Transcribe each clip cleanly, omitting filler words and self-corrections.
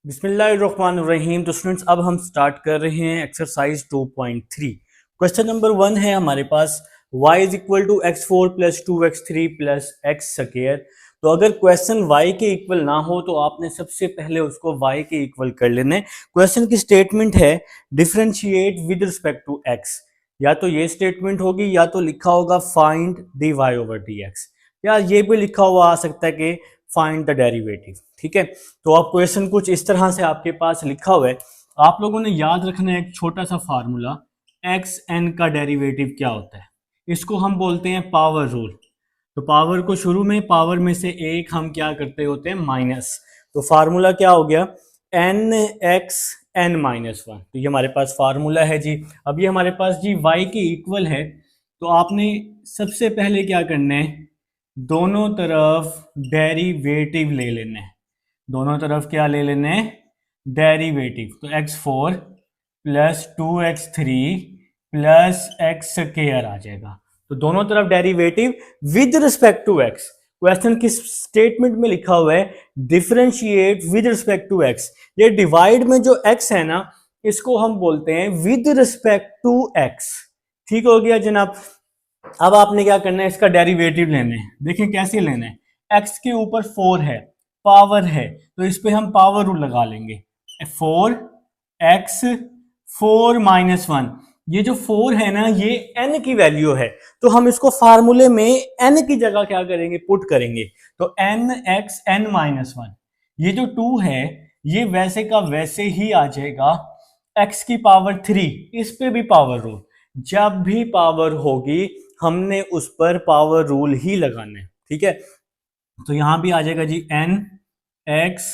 बिस्मिल्लाहिर्रहमानिर्रहीम। तो स्टूडेंट्स अब हम स्टार्ट कर रहे हैं एक्सरसाइज 2.3। क्वेश्चन नंबर 1 है हमारे पास y is equal to x four plus two x three plus x square. तो अगर क्वेश्चन y के इक्वल ना हो तो आपने सबसे पहले उसको y के इक्वल कर लेना है। क्वेश्चन की स्टेटमेंट है differentiate with respect to x। या तो ये स्टेटमेंट होगी या तो लिखा होगा फाइंड dy ओवर dx, या ये भी लिखा हुआ आ सकता है कि फाइंड द डेरिवेटिव। ठीक है, तो आप क्वेश्चन कुछ इस तरह से आपके पास लिखा हुआ है। आप लोगों ने याद रखना है एक छोटा सा फार्मूला, एक्स एन का डेरिवेटिव क्या होता है, इसको हम बोलते हैं पावर रूल। तो पावर को शुरू में पावर में से एक हम क्या करते होते हैं माइनस, तो फार्मूला क्या हो गया n x N minus one. तो ये हमारे पास फार्मूला है जी। अब ये हमारे पास जी वाई के इक्वल है, तो आपने सबसे पहले क्या करना है, दोनों तरफ डेरिवेटिव ले लेना है। दोनों तरफ क्या ले लेना है, डेरिवेटिव। तो X four plus two x three plus x square आ जाएगा। तो दोनों तरफ derivative with respect to X. Question की स्टेटमेंट में लिखा हुआ है differentiate with respect to X. ये डिवाइड में जो एक्स है ना, इसको हम बोलते हैं विद रिस्पेक्ट टू एक्स। ठीक हो गया जनाब। अब आपने क्या करना है, इसका डेरिवेटिव लेना है। देखिए कैसे लेना है, एक्स के ऊपर फोर है, पावर है, तो इस पे हम पावर रूल लगा लेंगे। Four x four minus one, ये जो फोर है ना ये एन की वैल्यू है, तो हम इसको फार्मूले में एन की जगह क्या करेंगे, पुट करेंगे। तो n x N minus one, ये जो टू है ये वैसे का वैसे ही आ जाएगा एक्स की पावर थ्री, इस पे भी पावर रूल। जब भी पावर होगी हमने उस पर पावर रूल ही लगाना है। ठीक है, तो यहां भी आ जाएगा G N x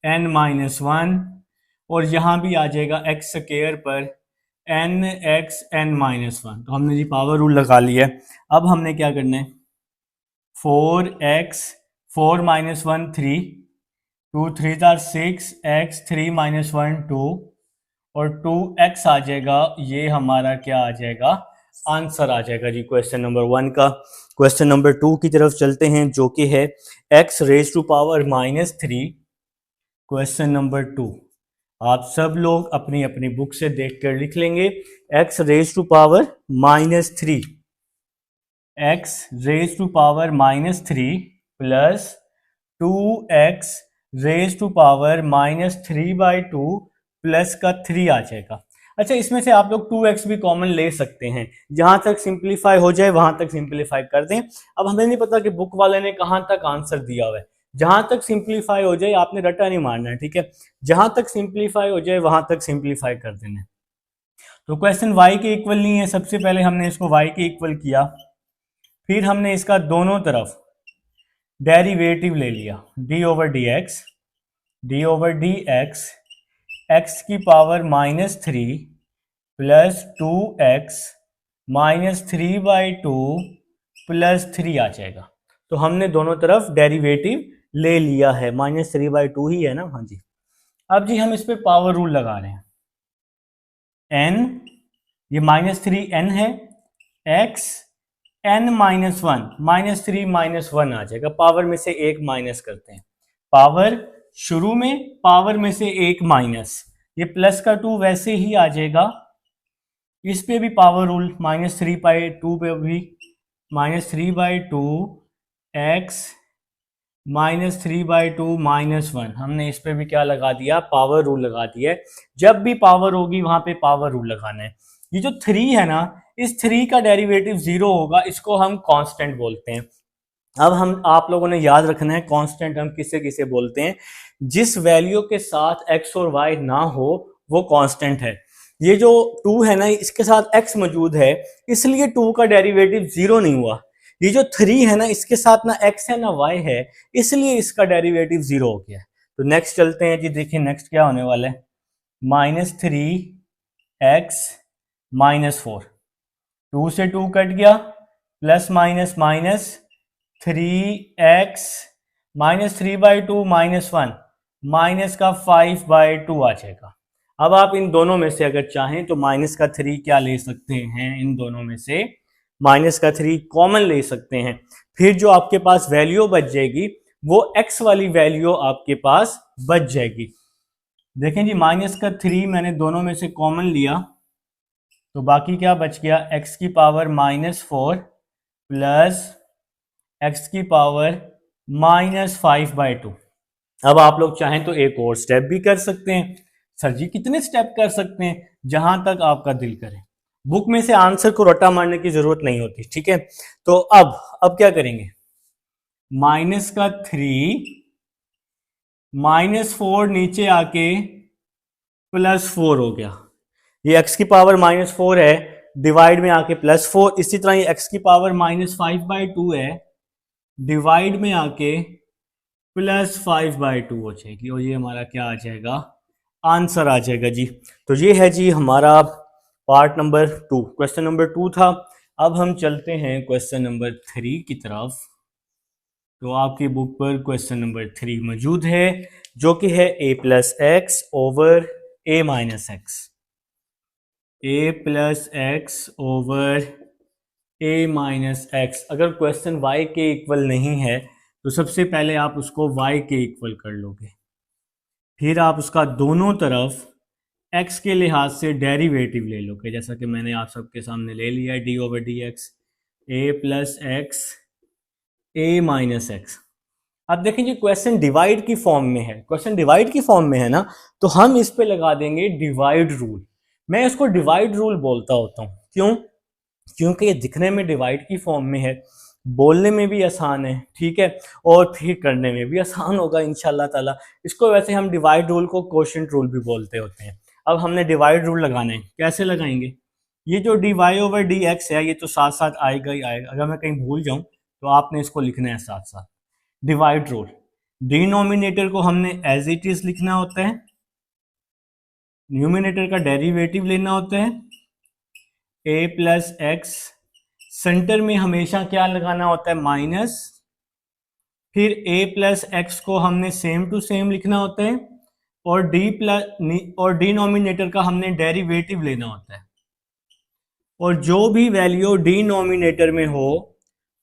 N minus one, और यहां भी आ जाएगा एक्स स्क्वायर पर N x N minus one. तो हमने जी पावर रूल लगा लिया। अब हमने क्या करना है, four x four minus one three, two three are six, x three minus one two, और टू एक्स आ जाएगा। ये हमारा क्या आ जाएगा, आंसर आ जाएगा जी क्वेश्चन नंबर 1 का। क्वेश्चन नंबर 2 की तरफ चलते हैं जो कि है x raise to power minus three. Question number 2 आप सब लोग अपनी अपनी बुक से देखकर लिख लेंगे। X raise to power minus three, x raise to power minus three plus two x raise to power minus three by two plus का थ्री आ जाएगा। अच्छा, इसमें से आप लोग 2x भी कॉमन ले सकते हैं, जहां तक सिंप्लीफाई हो जाए वहां तक सिंप्लीफाई कर दें। अब हमें नहीं पता कि बुक वाले ने कहां तक आंसर दिया हुआ है, जहां तक सिंप्लीफाई हो जाए आपने रटा नहीं मारना है। ठीक है, जहां तक सिंप्लीफाई हो जाए वहां तक सिंप्लीफाई कर देना है। तो क्वेश्चन y के इक्वल नहीं है, सबसे पहले हमने इसको y के इक्वल किया, फिर हमने इसका दोनों तरफ डेरिवेटिव ले लिया, D over D X, D over D x, X की power minus three plus two X minus three by two plus three आ जाएगा। तो हमने दोनों तरफ डेरिवेटिव ले लिया है, माइनस थ्री बाई टू ही है ना, हाँ जी। अब जी हम इस पे पावर रूल लगा रहे हैं। एन, ये माइनस थ्री एन है, X N minus one, minus three minus one आ जाएगा। पावर में से एक माइनस करते हैं, पावर शुरू में पावर में से एक माइनस, ये प्लस का टू वैसे ही आ जाएगा। इस पे भी power rule, minus three by to पे भी minus three by to X minus three by two minus one, हमने इस पे भी क्या लगा दिया, पावर रूल लगा दिया है। जब भी पावर होगी वहां पे पावर रूल लगाना है। ये जो थ्री है ना, इस थ्री का डेरिवेटिव जीरो होगा, इसको हम कांस्टेंट बोलते हैं। अब हम आप लोगों ने याद रखना है कांस्टेंट हम किसे किसे बोलते हैं, जिस वैल्यू के साथ x और y ना हो वो कांस्टेंट है। ये जो 2 है ना, इसके साथ x मौजूद है, इसलिए 2 का डेरिवेटिव जीरो नहीं हुआ। ये जो 3 है ना, इसके साथ ना x है ना y है, इसलिए इसका डेरिवेटिव जीरो हो गया। तो नेक्स्ट चलते हैं जी, देखिए नेक्स्ट क्या होने वाला है, minus three x minus four, two से टू कट गया, plus minus minus three x minus three by two minus one, minus का फाइव बाई टू आ जाएगा। अब आप इन दोनों में से अगर चाहें तो माइनस का थ्री क्या ले सकते हैं, इन दोनों में से माइनस का थ्री कॉमन ले सकते हैं। फिर जो आपके पास वैल्यू बच जाएगी वो एक्स वाली वैल्यू आपके पास बच जाएगी। देखें जी, माइनस का 3 मैंने दोनों में से कॉमन लिया, तो बाकी क्या बच गया, एक्स की पावर -4 प्लस एक्स की पावर -5/2। अब आप लोग चाहें तो एक और स्टेप भी कर सकते हैं। सर जी कितने स्टेप कर सकते हैं, जहां तक आपका दिल करे। बुक में से आंसर को रट्टा मारने की जरूरत नहीं होती, ठीक है। तो अब क्या करेंगे, माइनस का 3 -4 नीचे आके +4 हो गया। ये x की पावर -4 है, डिवाइड में आके +4। इसी तरह ये x की पावर -5/2 है, डिवाइड में आके +5/2 हो जाएगी, और ये हमारा क्या आ जाएगा, आंसर आ जाएगा जी। तो ये है जी हमारा पार्ट नंबर 2, क्वेश्चन नंबर 2 था। अब हम चलते हैं क्वेश्चन नंबर 3 की तरफ। तो आपकी बुक पर क्वेश्चन नंबर 3 मौजूद है, जो कि है a+x over a-x। a+x over a-x। अगर क्वेश्चन y के इक्वल नहीं है तो सबसे पहले आप उसको y के इक्वल कर लोगे, फिर आप उसका दोनों तरफ x के लिहाज से डेरिवेटिव ले लोगे, जैसा कि मैंने आप सबके सामने ले लिया है, d/dx a+x a-x। अब देखें जी, क्वेश्चन डिवाइड की फॉर्म में है, क्वेश्चन डिवाइड की फॉर्म में है ना, तो हम इस पे लगा देंगे डिवाइड रूल। मैं इसको डिवाइड रूल बोलता होता हूँ, क्यों, क्योंकि ये दिखने में डिवाइड की फॉर्म में है, बोलने में भी आसान है, ठीक है, और फिर करने में भी आसान होगा इंशाल्लाह ताला। इसको वैसे हम डिवाइड रूल को क्वोशिएंट रूल भी बोलते होते हैं। अब हमने डिवाइड रूल लगाना है, कैसे लगाएंगे, ये जो dy/dx है ये तो साथ साथ आएगा ही आएगा, अगर मैं कहीं भूल जाऊं तो आपने इसको लिखना है साथ साथ। डिवाइड रूल, डिनोमिनेटर को हमने एज इट इज लिखना होता है, न्यूमिनेटर का डेरिवेटिव लेना होता है, a+x, सेंटर में हमेशा क्या लगाना होता है, माइनस, फिर a+x को हमने सेम टू सेम लिखना होता है, और डिनोमिनेटर का हमने डेरिवेटिव लेना होता है, और जो भी वैल्यू डिनोमिनेटर में हो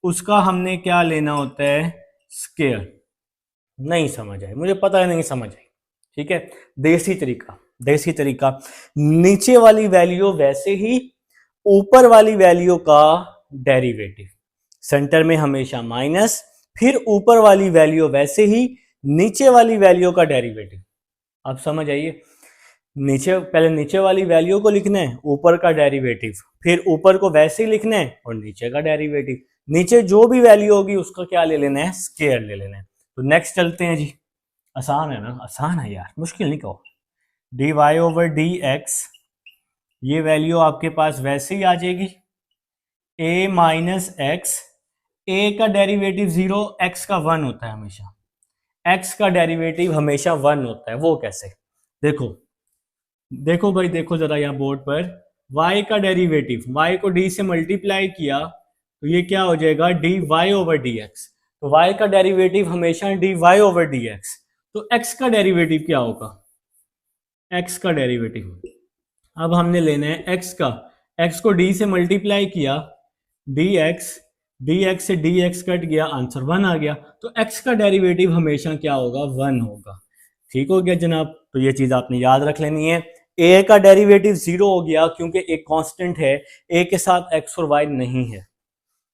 उसका हमने क्या लेना होता है, स्क्वायर। नहीं समझ आए, मुझे पता है नहीं समझ आई, ठीक है। देसी तरीका, देसी तरीका, नीचे वाली वैल्यू वैसे ही ऊपर वाली वैल्यू का डेरिवेटिव, सेंटर में हमेशा माइनस, फिर ऊपर वाली वैल्यू वैसे ही नीचे वाली वैल्यू का डेरिवेटिव। अब समझ आइए, नीचे पहले नीचे वाली वैल्यू को लिखना है, ऊपर का डेरिवेटिव, फिर ऊपर को वैसे ही लिखना है और नीचे का डेरिवेटिव, नीचे जो भी वैल्यू होगी उसका क्या ले लेना है, स्क्वायर ले लेना है। तो नेक्स्ट चलते हैं जी, आसान है ना, आसान है यार, मुश्किल नहीं कहो। dy/dx, ये वैल्यू आपके पास वैसे ही आ जाएगी, a-x, a का डेरिवेटिव 0, x का 1 होता है हमेशा, x का डेरिवेटिव हमेशा 1 होता है। वो कैसे, देखो देखो भाई, देखो जरा यहाँ बोर्ड पर, y का डेरिवेटिव, y को d से मल्टीप्लाई किया तो ये क्या हो जाएगा, dy/dx। तो y का डेरिवेटिव हमेशा dy/dx, तो x का डेरिवेटिव क्या होगा, x का डेरिवेटिव, अब हमने लेना है x का, x को d से मल्टीप्लाई किया, dx, dx से dx कट गया, आंसर 1 आ गया। तो x का डेरिवेटिव हमेशा क्या होगा, 1 होगा। ठीक हो गया जनाब, तो ये चीज आपने याद रख लेनी है। a का डेरिवेटिव 0 हो गया क्योंकि एक कांस्टेंट है, a के साथ x और y नहीं है।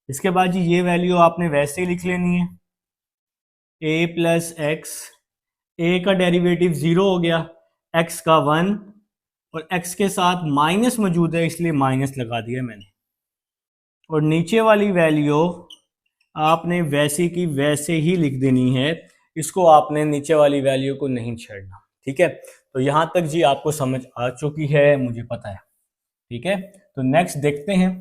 इसके बाद जी ये वैल्यू आपने वैसे ही लिख लेनी है, a+x, a का डेरिवेटिव 0 हो गया, x का 1, और x के साथ माइनस मौजूद है इसलिए माइनस लगा दिया मैंने, और नीचे वाली वैल्यू आपने वैसे की वैसे ही लिख देनी है, इसको आपने नीचे वाली वैल्यू को नहीं छेड़ना, ठीक है। तो यहां तक जी आपको समझ आ चुकी है, मुझे पता है, ठीक है। तो नेक्स्ट देखते हैं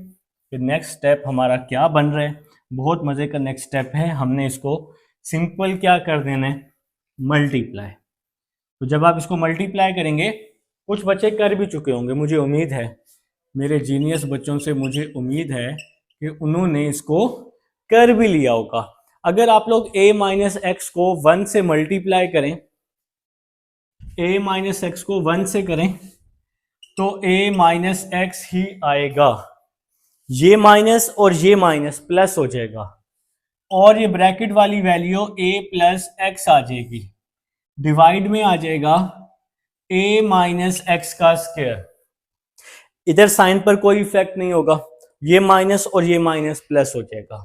कि नेक्स्ट स्टेप हमारा क्या बन रहा है। बहुत मजे का नेक्स्ट स्टेप है, हमने इसको सिंपल क्या कर देना है, मल्टीप्लाई। तो जब आप इसको मल्टीप्लाई करेंगे, कुछ बच्चे कर भी चुके होंगे, मुझे उम्मीद है, मेरे जीनियस बच्चों से मुझे उम्मीद है कि उन्होंने इसको कर भी लिया होगा। अगर आप लोग a-x को 1 से मल्टीप्लाई करें, a-x को 1 से करें तो a-x ही आएगा, ये माइनस और ये माइनस प्लस हो जाएगा, और ये ब्रैकेट वाली वैल्यू a+x आ जाएगी, डिवाइड में आ जाएगा a माइनस एक्स का स्क्वायर। इधर साइन पर कोई इफेक्ट नहीं होगा, ये माइनस और ये माइनस प्लस हो जाएगा।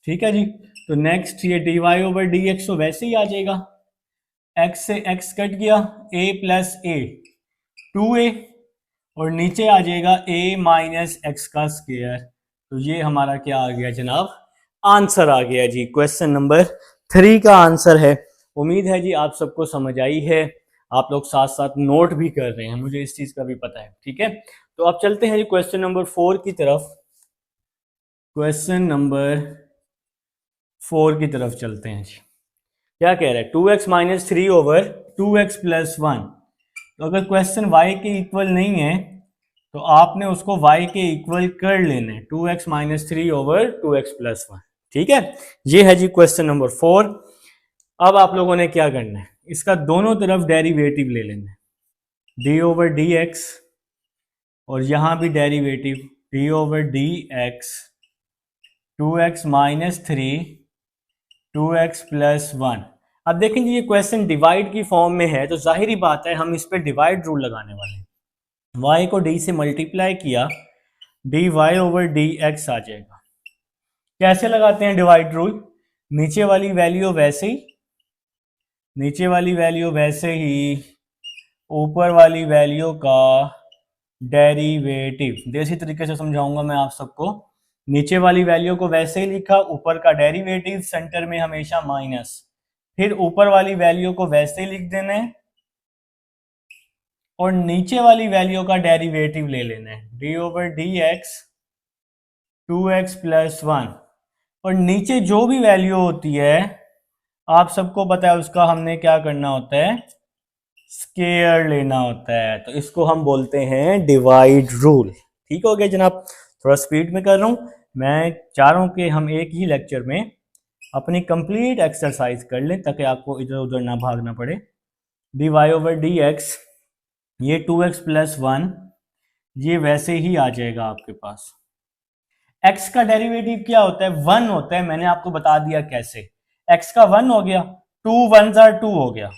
ठीक है जी। तो नेक्स्ट ये dy ओवर डी एक्स तो वैसे ही आ जाएगा, x से x कट गया, a प्लस ए 2a, और नीचे आ जाएगा a माइनस एक्स का स्क्वायर। तो ये हमारा क्या आ गया जनाब, आंसर आ गया जी। क्वेश्चन नंबर 3 का आंसर है। उम्मीद है जी आप सबको समझ आई है, आप लोग साथ साथ नोट भी कर रहे हैं, मुझे इस चीज का भी पता है। ठीक है, तो अब चलते हैं जी क्वेश्चन नंबर 4 की तरफ। क्वेश्चन नंबर 4 की तरफ चलते हैं जी। क्या कह रहा है, 2x minus 3 over 2x plus 1। तो अगर क्वेश्चन y के इक्वल नहीं है तो आपने उसको y के इक्वल कर लेना है, 2x minus 3 over 2x plus 1। ठीक है, ये है जी क्वेश्चन नंबर 4। अब आप लोगों ने क्या करना है, इसका दोनों तरफ डेरिवेटिव ले लेना है, d ओवर डी एक्स, और यहां भी derivative d over D x, 2x minus 3 2x plus 1। अब देखेंगे ये क्वेश्चन डिवाइड की फॉर्म में है, तो जाहिर बात है हम इस पे डिवाइड रूल लगाने वाले हैं। y को d से मल्टीप्लाई किया, dy ओवर डी एक्स आ जाएगा। कैसे लगाते हैं डिवाइड रूल, नीचे वाली वैल्यू वैसे ही, नीचे वाली वैल्यू वैसे ही, ऊपर वाली वैल्यू का डेरिवेटिव। देसी तरीके से समझाऊंगा मैं आप सबको, नीचे वाली वैल्यू को वैसे ही लिखा, ऊपर का डेरिवेटिव, सेंटर में हमेशा माइनस, फिर ऊपर वाली वैल्यू को वैसे ही लिख देना है और नीचे वाली वैल्यू का डेरिवेटिव ले लेना है, d over D x 2x plus 1। और नीचे जो भी वैल्यू होती है आप सबको पता है उसका हमने क्या करना होता है, स्क्वायर लेना होता है। तो इसको हम बोलते हैं डिवाइड रूल। ठीक हो गया जनाब, थोड़ा स्पीड में कर रहा हूं मैं, चारों के हम एक ही लेक्चर में अपनी कंप्लीट एक्सरसाइज कर लें ताकि आपको इधर उधर ना भागना पड़े। D Y over D x, ये 2x प्लस 1, ये वैसे ही आ जाएगा आपके पास। x का डेरिवेटिव क्या होता है, 1 होता है, मैंने आपको बता दिया कैसे। x का 1 हो गया, 2 1s are 2 हो गया,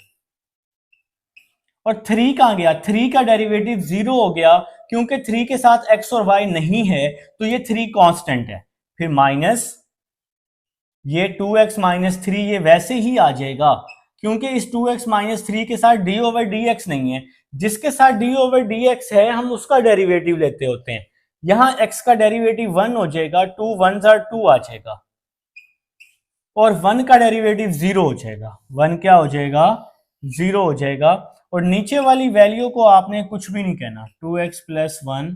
और 3 कहां गया, 3 का डेरिवेटिव 0 हो गया, क्योंकि 3 के साथ x और y नहीं है तो ये 3 कांस्टेंट है। फिर माइनस ये 2x माइनस 3, ये वैसे ही आ जाएगा क्योंकि इस 2x माइनस 3 के साथ d ओवर डी एक्स नहीं है, जिसके साथ d ओवर डी एक्स है हम उसका डेरिवेटिव लेते होते हैं। यहां x का डेरिवेटिव 1 हो जाएगा, 2 1s are 2 आ जाएगा, और 1 का डेरिवेटिव 0 हो जाएगा, 1 क्या हो जाएगा, 0 हो जाएगा। और नीचे वाली वैल्यू को आपने कुछ भी नहीं कहना, 2x प्लस 1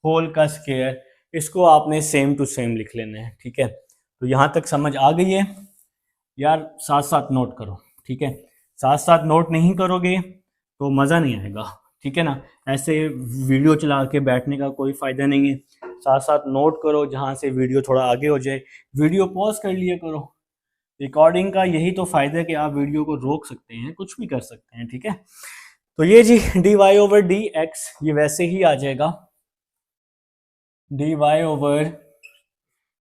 होल का स्क्वायर, इसको आपने सेम टू सेम लिख लेना है। ठीक है, तो यहां तक समझ आ गई है यार, साथ साथ नोट करो। ठीक है, साथ साथ नोट नहीं करोगे तो मज़ा नहीं आएगा। ठीक है ना, ऐसे वीडियो चला के बैठने का कोई फ़ायदा नहीं है, साथ साथ नोट करो, जहाँ से वीडियो थोड़ा आगे हो जाए वीडियो पॉज कर लिया करो। रिकॉर्डिंग का यही तो फ़ायदा है कि आप वीडियो को रोक सकते हैं, कुछ भी कर सकते हैं। ठीक है, तो ये जी D Y over D x, ये वैसे ही आ जाएगा, d Y over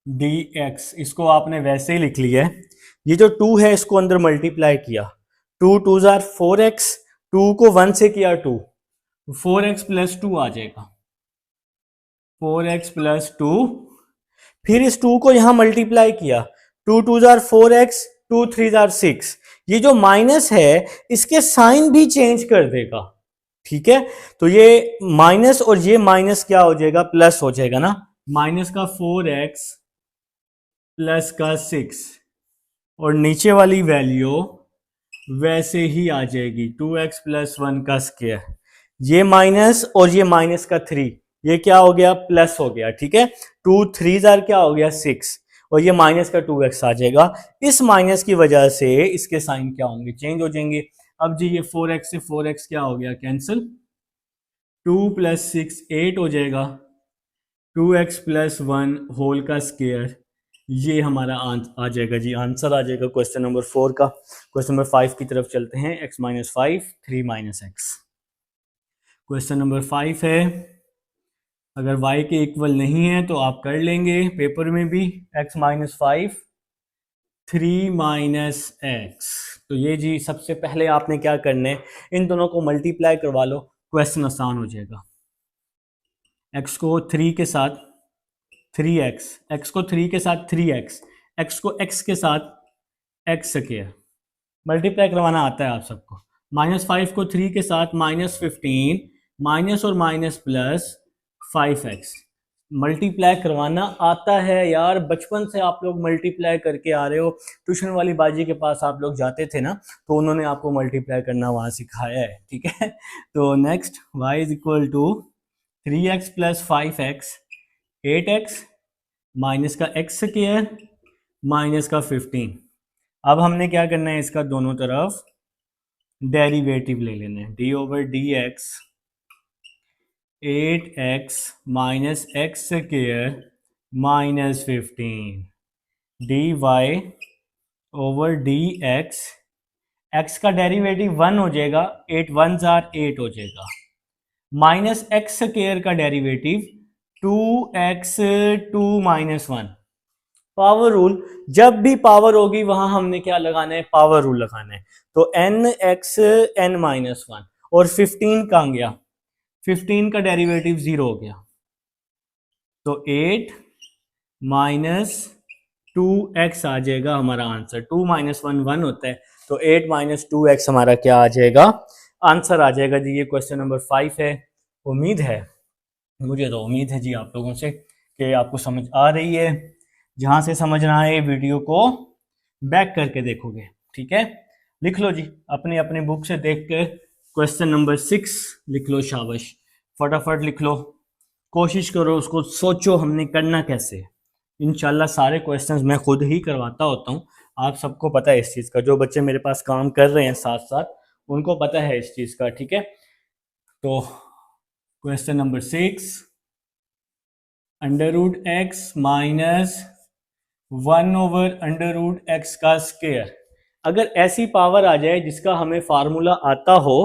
D x, इसको आपने वैसे ही लिख लिया है। ये जो 2 है इसको अंदर मल्टीप्लाई किया, 2 2s are 4x, 2 को 1 से किया 2, 4x प्लस 2 आ जाएगा, 4x प्लस 2। फिर इस 2 को यहां मल्टीप्लाई किया, 2 2s are 4x, 2 3s are 6। ये जो माइनस है इसके साइन भी चेंज कर देगा। ठीक है, तो ये माइनस और ये माइनस क्या हो जाएगा, प्लस हो जाएगा ना, माइनस का 4x प्लस का 6, और नीचे वाली वैल्यू वैसे ही आ जाएगी, 2x प्लस 1 का स्क्वायर। ये माइनस और ये माइनस का 3, ये क्या हो गया, प्लस हो गया। ठीक है, 2 3s are क्या हो गया 6, और ये माइनस का 2x आ जाएगा। इस माइनस की वजह से इसके साइन क्या होंगे, चेंज हो जाएंगे। अब जी ये 4x से 4x क्या हो गया, कैंसिल, 2 प्लस 6 8 हो जाएगा, 2x प्लस 1 होल का स्क्वायर, ये हमारा आ जाएगा जी, आंसर आ जाएगा क्वेश्चन नंबर 4 का। क्वेश्चन नंबर 5 की तरफ चलते हैं, x minus 5 3 minus x. Question number 5 है, अगर y के इक्वल नहीं है तो आप कर लेंगे पेपर में भी, x माइनस 5 3 माइनस एक्स। तो ये जी सबसे पहले आपने क्या करना है, इन दोनों को मल्टीप्लाई करवा लो, क्वेश्चन आसान हो जाएगा। x को 3 के साथ 3x, x को 3 के साथ 3x, x को x के साथ x स्क्वायर मल्टीप्लाई करवाना आता है आप सबको। -5 को 3 के साथ -15, माइनस और माइनस प्लस 5x मल्टीप्लाई करवाना आता है यार, बचपन से आप लोग मल्टीप्लाई करके आ रहे हो। ट्यूशन वाली बाजी के पास आप लोग जाते थे ना, तो उन्होंने आपको मल्टीप्लाई करना वहाँ सिखाया है, ठीक है। तो next y is equal to 3x plus 5x 8x minus का x स्क्वायर माइनस का 15। अब हमने क्या करना है, इसका दोनों तरफ डेरिवेटिव ले लेना है, d over D x 8x minus x square minus 15 d Y over D x, x का डेरिवेटिव 1 हो जाएगा, 8 1 जार 8 हो जाएगा, माइनस एक्स स्क्वायर का derivative 2x 2 minus 1। Power rule, जब भी पावर होगी वहां हमने क्या लगाना है, पावर रूल लगाना है। तो nx n माइनस 1 और 15 कहाँ गया, 15 का डेरिवेटिव 0 हो गया, तो 8 माइनस 2x आ जाएगा हमारा आंसर। 2 माइनस 1 1 होता है, तो 8 माइनस 2x हमारा क्या आ जाएगा, आंसर आ जाएगा जी। ये क्वेश्चन नंबर 5 है। उम्मीद है, मुझे तो उम्मीद है जी आप लोगों से कि आपको समझ आ रही है। जहां से समझ ना आए वीडियो को बैक करके देखोगे, ठीक है। लिख लो जी, अपनी अपनी बुक से देख कर क्वेश्चन नंबर 6 लिख लो, शाबाश, फटाफट लिख लो, कोशिश करो उसको, सोचो हमने करना कैसे। इंशाल्लाह सारे क्वेश्चंस मैं खुद ही करवाता होता हूँ, आप सबको पता है इस चीज़ का, जो बच्चे मेरे पास काम कर रहे हैं साथ साथ उनको पता है इस चीज़ का, ठीक है। तो question number 6, under root x minus 1 over under root x का स्क्वायर। अगर ऐसी पावर आ जाए जिसका हमें फार्मूला आता हो,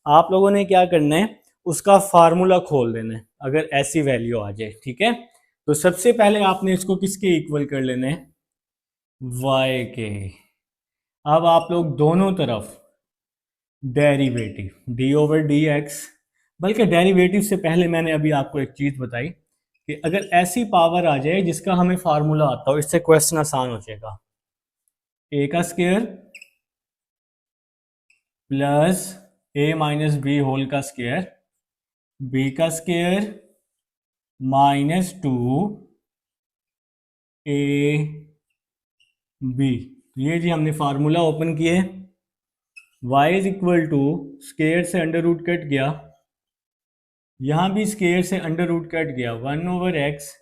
आप लोगों ने क्या करना है, उसका फार्मूला खोल देना है। अगर ऐसी वैल्यू आ जाए, ठीक है, तो सबसे पहले आपने इसको किसके इक्वल कर लेना है, y के। अब आप लोग दोनों तरफ derivative D over D x, बल्कि डेरिवेटिव से पहले मैंने अभी आपको एक चीज बताई कि अगर ऐसी पावर आ जाए जिसका हमें फार्मूला आता हो, इससे क्वेश्चन आसान हो जाएगा। ए का square plus a minus b whole का स्क्वायर, बी का स्क्वायर माइनस 2 ए बी। ये जी हमने फार्मूला ओपन किए, y is equal to square से अंडर रूट कट गया, यहां भी स्क्वायर से अंडर रूट कट गया, 1 ओवर एक्स,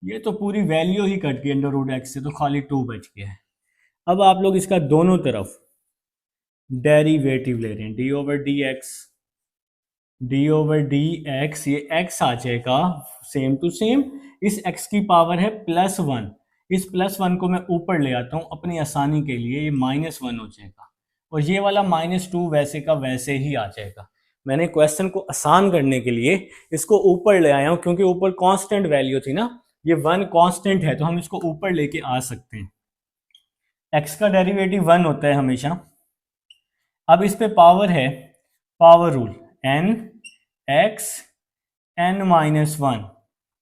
ये तो पूरी वैल्यू ही कट गई अंडर रूट एक्स से, तो खाली 2 बच गया है। अब आप लोग इसका दोनों तरफ डेरिवेटिव ले रहे हैं, D over D X, D over D x, ये x आ जाएगा सेम टू सेम, इस x की पावर है +1, इस +1 को मैं ऊपर ले आता हूँ अपनी आसानी के लिए, ये -1 हो जाएगा, और ये वाला -2 वैसे का वैसे ही आ जाएगा। मैंने क्वेश्चन को आसान करने के लिए इसको ऊपर ले आया हूँ, क्योंकि ऊपर कांस्टेंट वैल्यू थी ना, ये 1 कांस्टेंट है, तो हम इसको ऊपर लेके आ सकते हैं। x का डेरिवेटिव 1 होता है हमेशा। अब इस पे पावर है, power rule, n x n minus 1,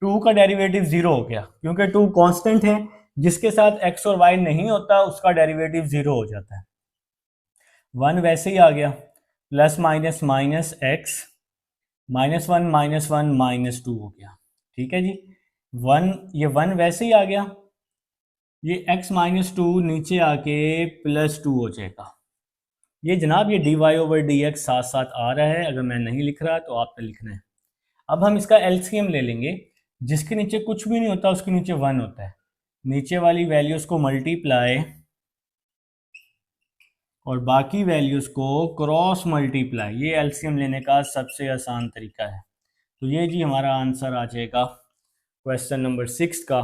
2 का डेरिवेटिव 0 हो गया, क्योंकि 2 कांस्टेंट है, जिसके साथ x और y नहीं होता उसका डेरिवेटिव 0 हो जाता है। 1 वैसे ही आ गया, प्लस माइनस माइनस x, -1 -1 -2 हो गया, ठीक है जी। 1, ये 1 वैसे ही आ गया, ये x -2 नीचे आके +2 हो जाएगा। ये जनाब ये d Y over D x साथ साथ आ रहा है, अगर मैं नहीं लिख रहा तो आपने लिखना है। अब हम इसका एलसीएम ले लेंगे, जिसके नीचे कुछ भी नहीं होता उसके नीचे 1 होता है, नीचे वाली वैल्यूज को मल्टीप्लाई और बाकी वैल्यूज को क्रॉस मल्टीप्लाई, ये एलसीएम लेने का सबसे आसान तरीका है। तो ये जी हमारा आंसर आ जाएगा क्वेश्चन नंबर 6 का।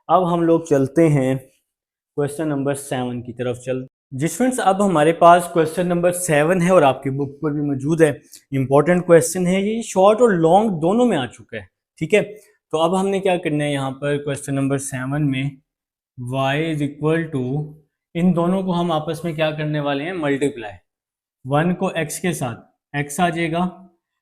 अब हम लोग चलते हैं क्वेश्चन नंबर 7 की तरफ। जी फ्रेंड्स, अब हमारे पास क्वेश्चन नंबर 7 है और आपकी बुक पर भी मौजूद है। इंपॉर्टेंट क्वेश्चन है, ये शॉर्ट और लॉन्ग दोनों में आ चुका है, ठीक है। तो अब हमने क्या करना है यहाँ पर क्वेश्चन नंबर 7 में y इज इक्वल टू इन दोनों को हम आपस में क्या करने वाले हैं, मल्टीप्लाई। 1 को x के साथ x आ जाएगा,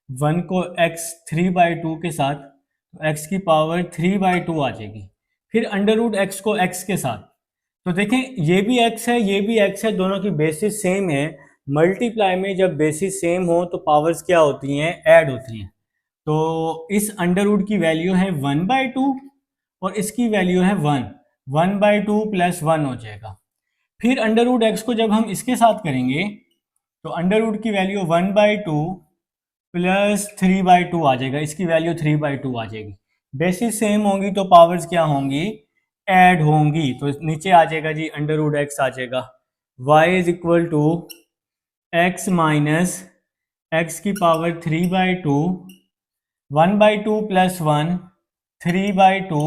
1 को x 3/2 के साथ तो x की पावर 3/2 आ जाएगी। फिर अंडर रूट x को x के साथ, तो देखें ये भी x है ये भी x है, दोनों की बेसिस सेम है। मल्टीप्लाई में जब बेसिस सेम हो तो पावर्स क्या होती हैं, ऐड होती हैं। तो इस अंडर रूट की वैल्यू है 1/2 और इसकी वैल्यू है 1, 1/2 + 1 हो जाएगा। फिर अंडर रूट एक्स को जब हम इसके साथ करेंगे तो अंडर रूट की वैल्यू 1/2 + 3/2 आ जाएगा, इसकी वैल्यू 3/2 आ जाएगी। बेसिस सेम होंगी तो पावर्स क्या होंगी, ऐड होंगी। तो नीचे आ जाएगा जी अंडर रूट एक्स आ जाएगा, y = x माइनस एक्स की पावर 3/2, 1/2 + 1 3/2,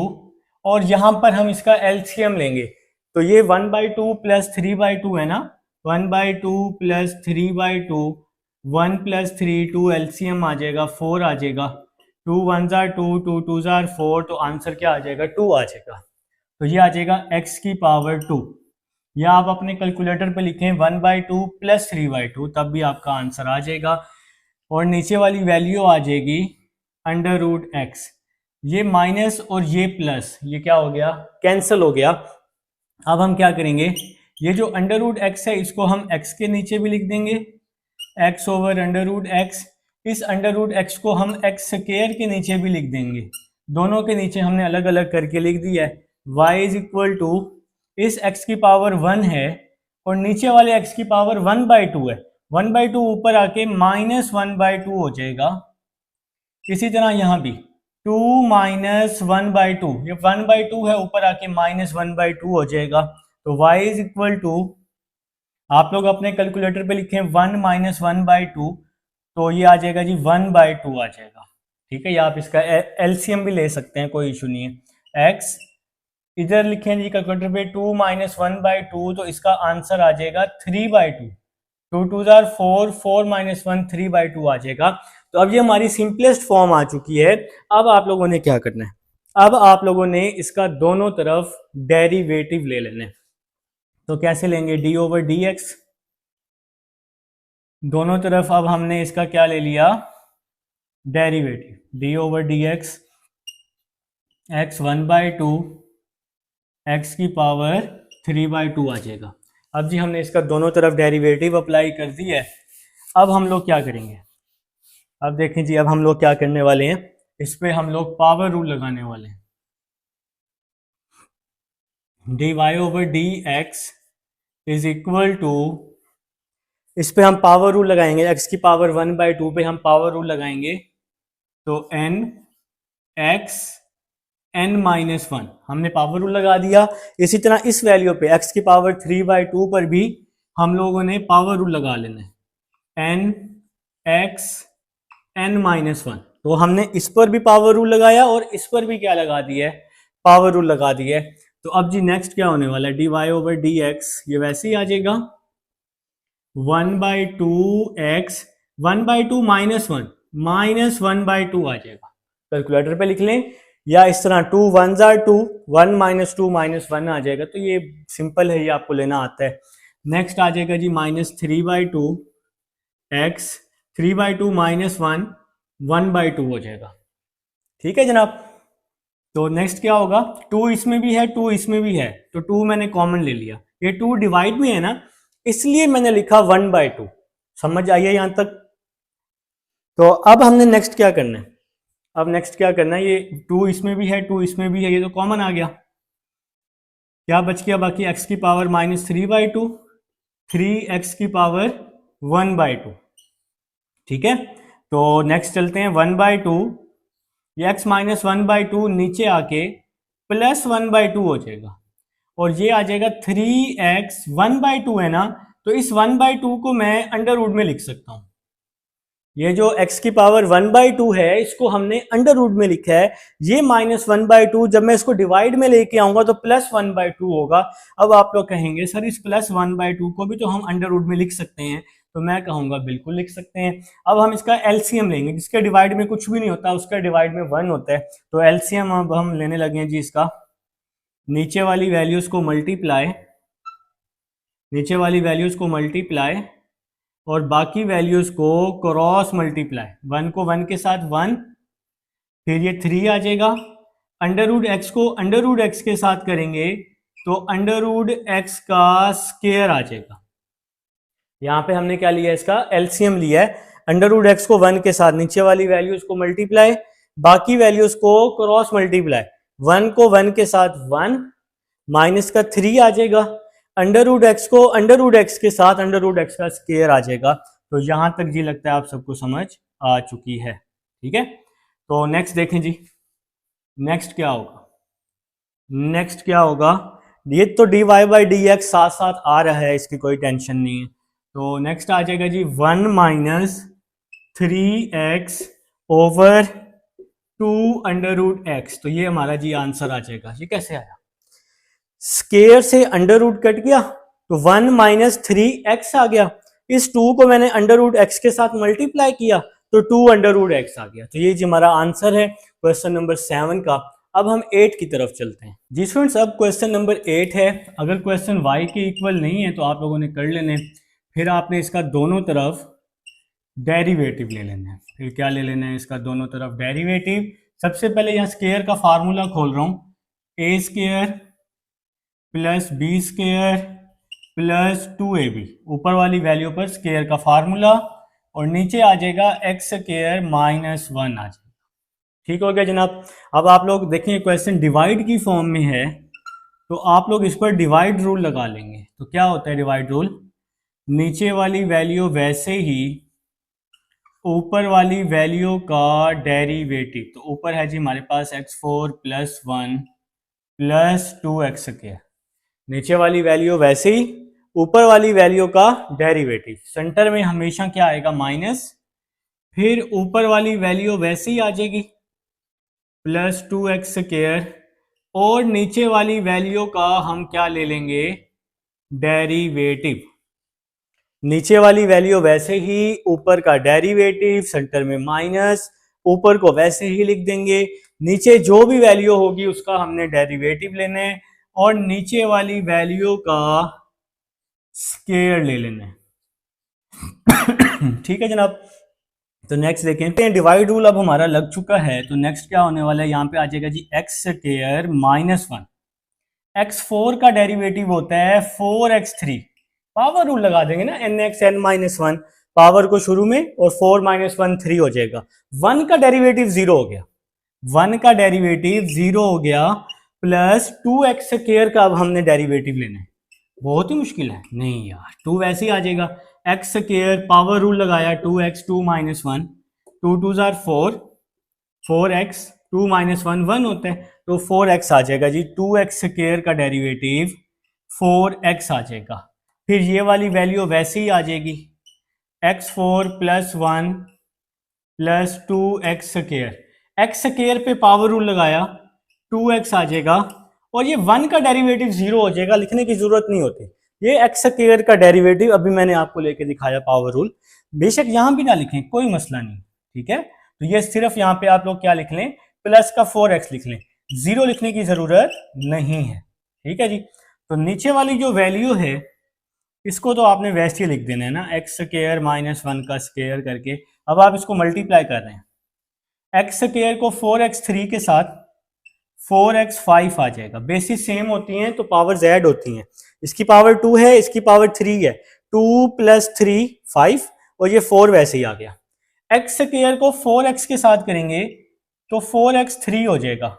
और यहाँ पर हम इसका एलसीएम लेंगे तो ये 1/2 + 3/2 है ना, 1/2 + 3/2, 1 + 3 2, एलसीएम आ जाएगा 4 आ जाएगा, 2 1s are 2, 2 2s are 4, तो आंसर क्या आ जाएगा, 2 आ जाएगा। तो ये आ जाएगा x की पावर 2, या आप अपने कैलकुलेटर पे लिखें 1/2 + 3/2, तब भी आपका आंसर आ जाएगा। और नीचे वाली वैल्यू आ जाएगी अंडर रूट एक्स, ये माइनस और ये प्लस, ये क्या हो गया, कैंसिल हो गया। अब हम क्या करेंगे, ये जो अंडर रूट एक्स है इसको हम एक्स के नीचे भी लिख देंगे, x over under root x. इस अंडर रूट एक्स को हम एक्स स्क्वायर के नीचे भी लिख देंगे, दोनों के नीचे हमने अलग अलग करके लिख दिया है। y = इस x की पावर 1 है और नीचे वाले x की पावर 1/2 है, 1/2 ऊपर आके -1/2 हो जाएगा। इसी तरह यहाँ भी 2 - 1/2, ये 1/2 है ऊपर आके -1/2 हो जाएगा। तो y = आप लोग अपने कैलकुलेटर पे लिखें 1 - 1/2, तो ये आ जाएगा जी 1/2 आ जाएगा। ठीक है, या आप इसका एलसीएम भी ले सकते हैं, कोई इशू नहीं है। x इधर लिखें जी कैलकुलेटर पे 2 - 1/2, तो इसका आंसर आ जाएगा 3/2, 2 2s are 4, 4 - 1 3/2 आ जाएगा। तो अब ये हमारी सिंपलेस्ट फॉर्म आ चुकी है। अब आप लोगों ने क्या करना है, अब आप लोगों ने इसका दोनों तरफ डेरिवेटिव ले लेना है। तो कैसे लेंगे, d/dx, दोनों तरफ अब हमने इसका क्या ले लिया, डेरिवेटिव, d/dx, x 1/2 x की पावर 3/2 आ जाएगा। अब जी हमने इसका दोनों तरफ डेरिवेटिव अप्लाई कर दिया है। अब हम लोग क्या करेंगे, अब देखें जी, अब हम लोग क्या करने वाले हैं, इस पे हम लोग पावर रूल लगाने वाले हैं। dy/dx = इस पे हम पावर रूल लगाएंगे, x की पावर 1/2 पे हम पावर रूल लगाएंगे, तो n x n-1 हमने पावर रूल लगा दिया। इसी तरह इस वैल्यू पे x की पावर 3/2 पर भी हम लोगों ने पावर रूल लगा लेना है, n x n-1। तो हमने इस पर भी पावर रूल लगाया और इस पर भी क्या लगा दिया है, पावर रूल लगा दिया है। तो अब जी नेक्स्ट क्या होने वाला है, dy/dx, ये वैसे ही आ जाएगा 1/2x, 1/2 -1 -1/2 आ जाएगा। कैलकुलेटर पे लिख लें, या इस तरह 2 1s are 2, 1 - 2 -1 आ जाएगा। तो ये सिंपल है, ये आपको लेना आता है। नेक्स्ट आ जाएगा जी -3/2 x, 3/2 -1 1/2 हो जाएगा। ठीक है जनाब, तो नेक्स्ट क्या होगा, 2 इसमें भी है 2 इसमें भी है, तो 2 मैंने कॉमन ले लिया, ये 2 डिवाइड में है ना, इसलिए मैंने लिखा 1/2। समझ आइए यहां तक। तो अब हमने नेक्स्ट क्या करना है, अब नेक्स्ट क्या करना है, ये 2 इसमें भी है 2 इसमें भी है, ये तो कॉमन आ गया, क्या बच गया बाकी, x की पावर -3/2, 3x की पावर 1/2। ठीक है, तो नेक्स्ट चलते हैं 1/2, ये x -1/2 नीचे आके +1/2 हो जाएगा, और ये आ जाएगा 3x 1/2 है ना, तो इस 1/2 को मैं अंडर रूट में लिख सकता हूं। ये जो x की पावर 1/2 है इसको हमने अंडर रूट में लिखा है, ये -1/2 जब मैं इसको डिवाइड में लेके आऊंगा तो +1/2 होगा। अब आप लोग कहेंगे सर इस +1/2 को भी तो हम अंडर रूट में लिख सकते हैं, तो मैं कहूंगा बिल्कुल लिख सकते हैं। अब हम इसका एलसीएम लेंगे, जिसके डिवाइड में कुछ भी नहीं होता उसका डिवाइड में 1 होता है, तो एलसीएम अब हम लेने लगे हैं जी इसका, नीचे वाली वैल्यूज को मल्टीप्लाई नीचे वाली वैल्यूज को मल्टीप्लाई और बाकी वैल्यूज को क्रॉस मल्टीप्लाई, 1 को 1 के साथ 1, फिर ये 3 आ जाएगा। अंडर रूट एक्स को अंडर रूट एक्स के साथ करेंगे तो अंडर रूट एक्स का स्क्वायर आ जाएगा। यहां पे हमने क्या लिया, इसका एलसीएम लिया है। अंडर रूट एक्स को 1 के साथ नीचे वाली वैल्यूज को मल्टीप्लाई, बाकी वैल्यूज को क्रॉस मल्टीप्लाई, 1 को 1 के साथ 1 माइनस का 3 आ जाएगा। अंडर रूट एक्स को अंडर रूट एक्स के साथ अंडर रूट एक्स का स्क्वायर आ जाएगा। तो यहां तक जी लगता है आप सबको समझ आ चुकी है। ठीक है, तो नेक्स्ट देखें जी, नेक्स्ट क्या होगा, नेक्स्ट क्या होगा। ये तो dy बाई डी एक्स साथ साथ आ रहा है, इसकी कोई टेंशन नहीं है। तो नेक्स्ट आ जाएगा जी 1 minus 3x over 2 under root x. तो ये हमारा जी आंसर आ जाएगा। ये कैसे आया, स्क्वायर से अंडर रूट कट गया तो 1 माइनस 3x आ गया। इस 2 को मैंने अंडर रूट एक्स के साथ मल्टीप्लाई किया तो 2 अंडर रूट एक्स आ गया। तो ये जी हमारा आंसर है क्वेश्चन नंबर 7 का। अब हम 8 की तरफ चलते हैं जी स्टूडेंट्स। अब क्वेश्चन नंबर 8 है। अगर क्वेश्चन y के इक्वल नहीं है तो आप लोगों ने कर लेने, फिर आपने इसका दोनों तरफ डेरिवेटिव ले लेना है। फिर क्या ले लेना है, इसका दोनों तरफ डेरिवेटिव। सबसे पहले यहाँ स्क्वायर का फार्मूला खोल रहा हूँ, A square plus B square plus 2ab, ऊपर वाली वैल्यू पर स्क्वायर का फार्मूला और नीचे आ जाएगा एक्स स्क्वायर माइनस 1 आ जाएगा। ठीक हो गया जनाब। अब आप लोग देखें क्वेश्चन डिवाइड की फॉर्म में है तो आप लोग इस पर डिवाइड रूल लगा लेंगे। तो क्या होता है डिवाइड रूल, नीचे वाली वैल्यू वैसे ही ऊपर वाली वैल्यू का डेरिवेटिव। तो ऊपर है जी हमारे पास x4 plus 1 plus 2x square, नीचे वाली वैल्यू वैसे ही ऊपर वाली वैल्यू का डेरिवेटिव। सेंटर में हमेशा क्या आएगा, माइनस, फिर ऊपर वाली वैल्यू वैसे ही आ जाएगी प्लस 2x स्क्वायर और नीचे वाली वैल्यू का हम क्या ले लेंगे, डेरिवेटिव। नीचे वाली वैल्यू वैसे ही ऊपर का डेरिवेटिव, सेंटर में माइनस, ऊपर को वैसे ही लिख देंगे, नीचे जो भी वैल्यू होगी उसका हमने डेरिवेटिव लेना है और नीचे वाली वैल्यू का स्क्वायर ले लेना है। ठीक है जनाब। तो नेक्स्ट देखें, डिवाइड रूल अब हमारा लग चुका है। तो नेक्स्ट क्या होने वाला है, यहाँ पे आ जाएगा जी एक्स स्क्वायर माइनस 1। x4 का डेरिवेटिव होता है 4x3, पावर रूल लगा देंगे ना, nxn माइनस 1, पावर को शुरू में और 4 माइनस 1 3 हो जाएगा। 1 का डेरिवेटिव 0 हो गया, 1 का डेरिवेटिव 0 हो गया प्लस 2x स्क्वायर का अब हमने डेरिवेटिव लेना है। बहुत ही मुश्किल है, नहीं यार, 2 वैसे ही आ जाएगा, एक्स स्क्वायर पावर रूल लगाया 2x 2 minus 1, 2 2 jar 4, 4x 2 minus 1 1 होता है तो 4x आ जाएगा जी। 2x स्क्वायर का डेरिवेटिव 4x आ जाएगा। फिर ये वाली वैल्यू वैसे ही आ जाएगी, x4 plus 1 plus 2x square, x square पे पावर रूल लगाया 2x आ जाएगा और ये 1 का डेरिवेटिव 0 हो जाएगा, लिखने की जरूरत नहीं होती। ये एक्स स्क्वायर का डेरिवेटिव अभी मैंने आपको लेके दिखाया पावर रूल, बेशक यहां भी ना लिखें कोई मसला नहीं। ठीक है, तो ये सिर्फ यहाँ पे आप लोग क्या लिख लें, प्लस का 4x लिख लें, 0 लिखने की जरूरत नहीं है। ठीक है जी। तो नीचे वाली जो वैल्यू है इसको तो आपने वैसे ही लिख देना है ना, एक्स स्क्वायर माइनस 1 का स्क्वायर करके। अब आप इसको मल्टीप्लाई कर रहे हैं, एक्स स्क्वायर को 4x3 के साथ 4x5 आ जाएगा। बेसिस सेम होती हैं तो पावर z होती हैं, इसकी पावर 2 है, इसकी पावर 3 है, 2 प्लस 3 5 और ये 4 वैसे ही आ गया। एक्स स्क्वायर को 4x के साथ करेंगे तो 4x3 हो जाएगा,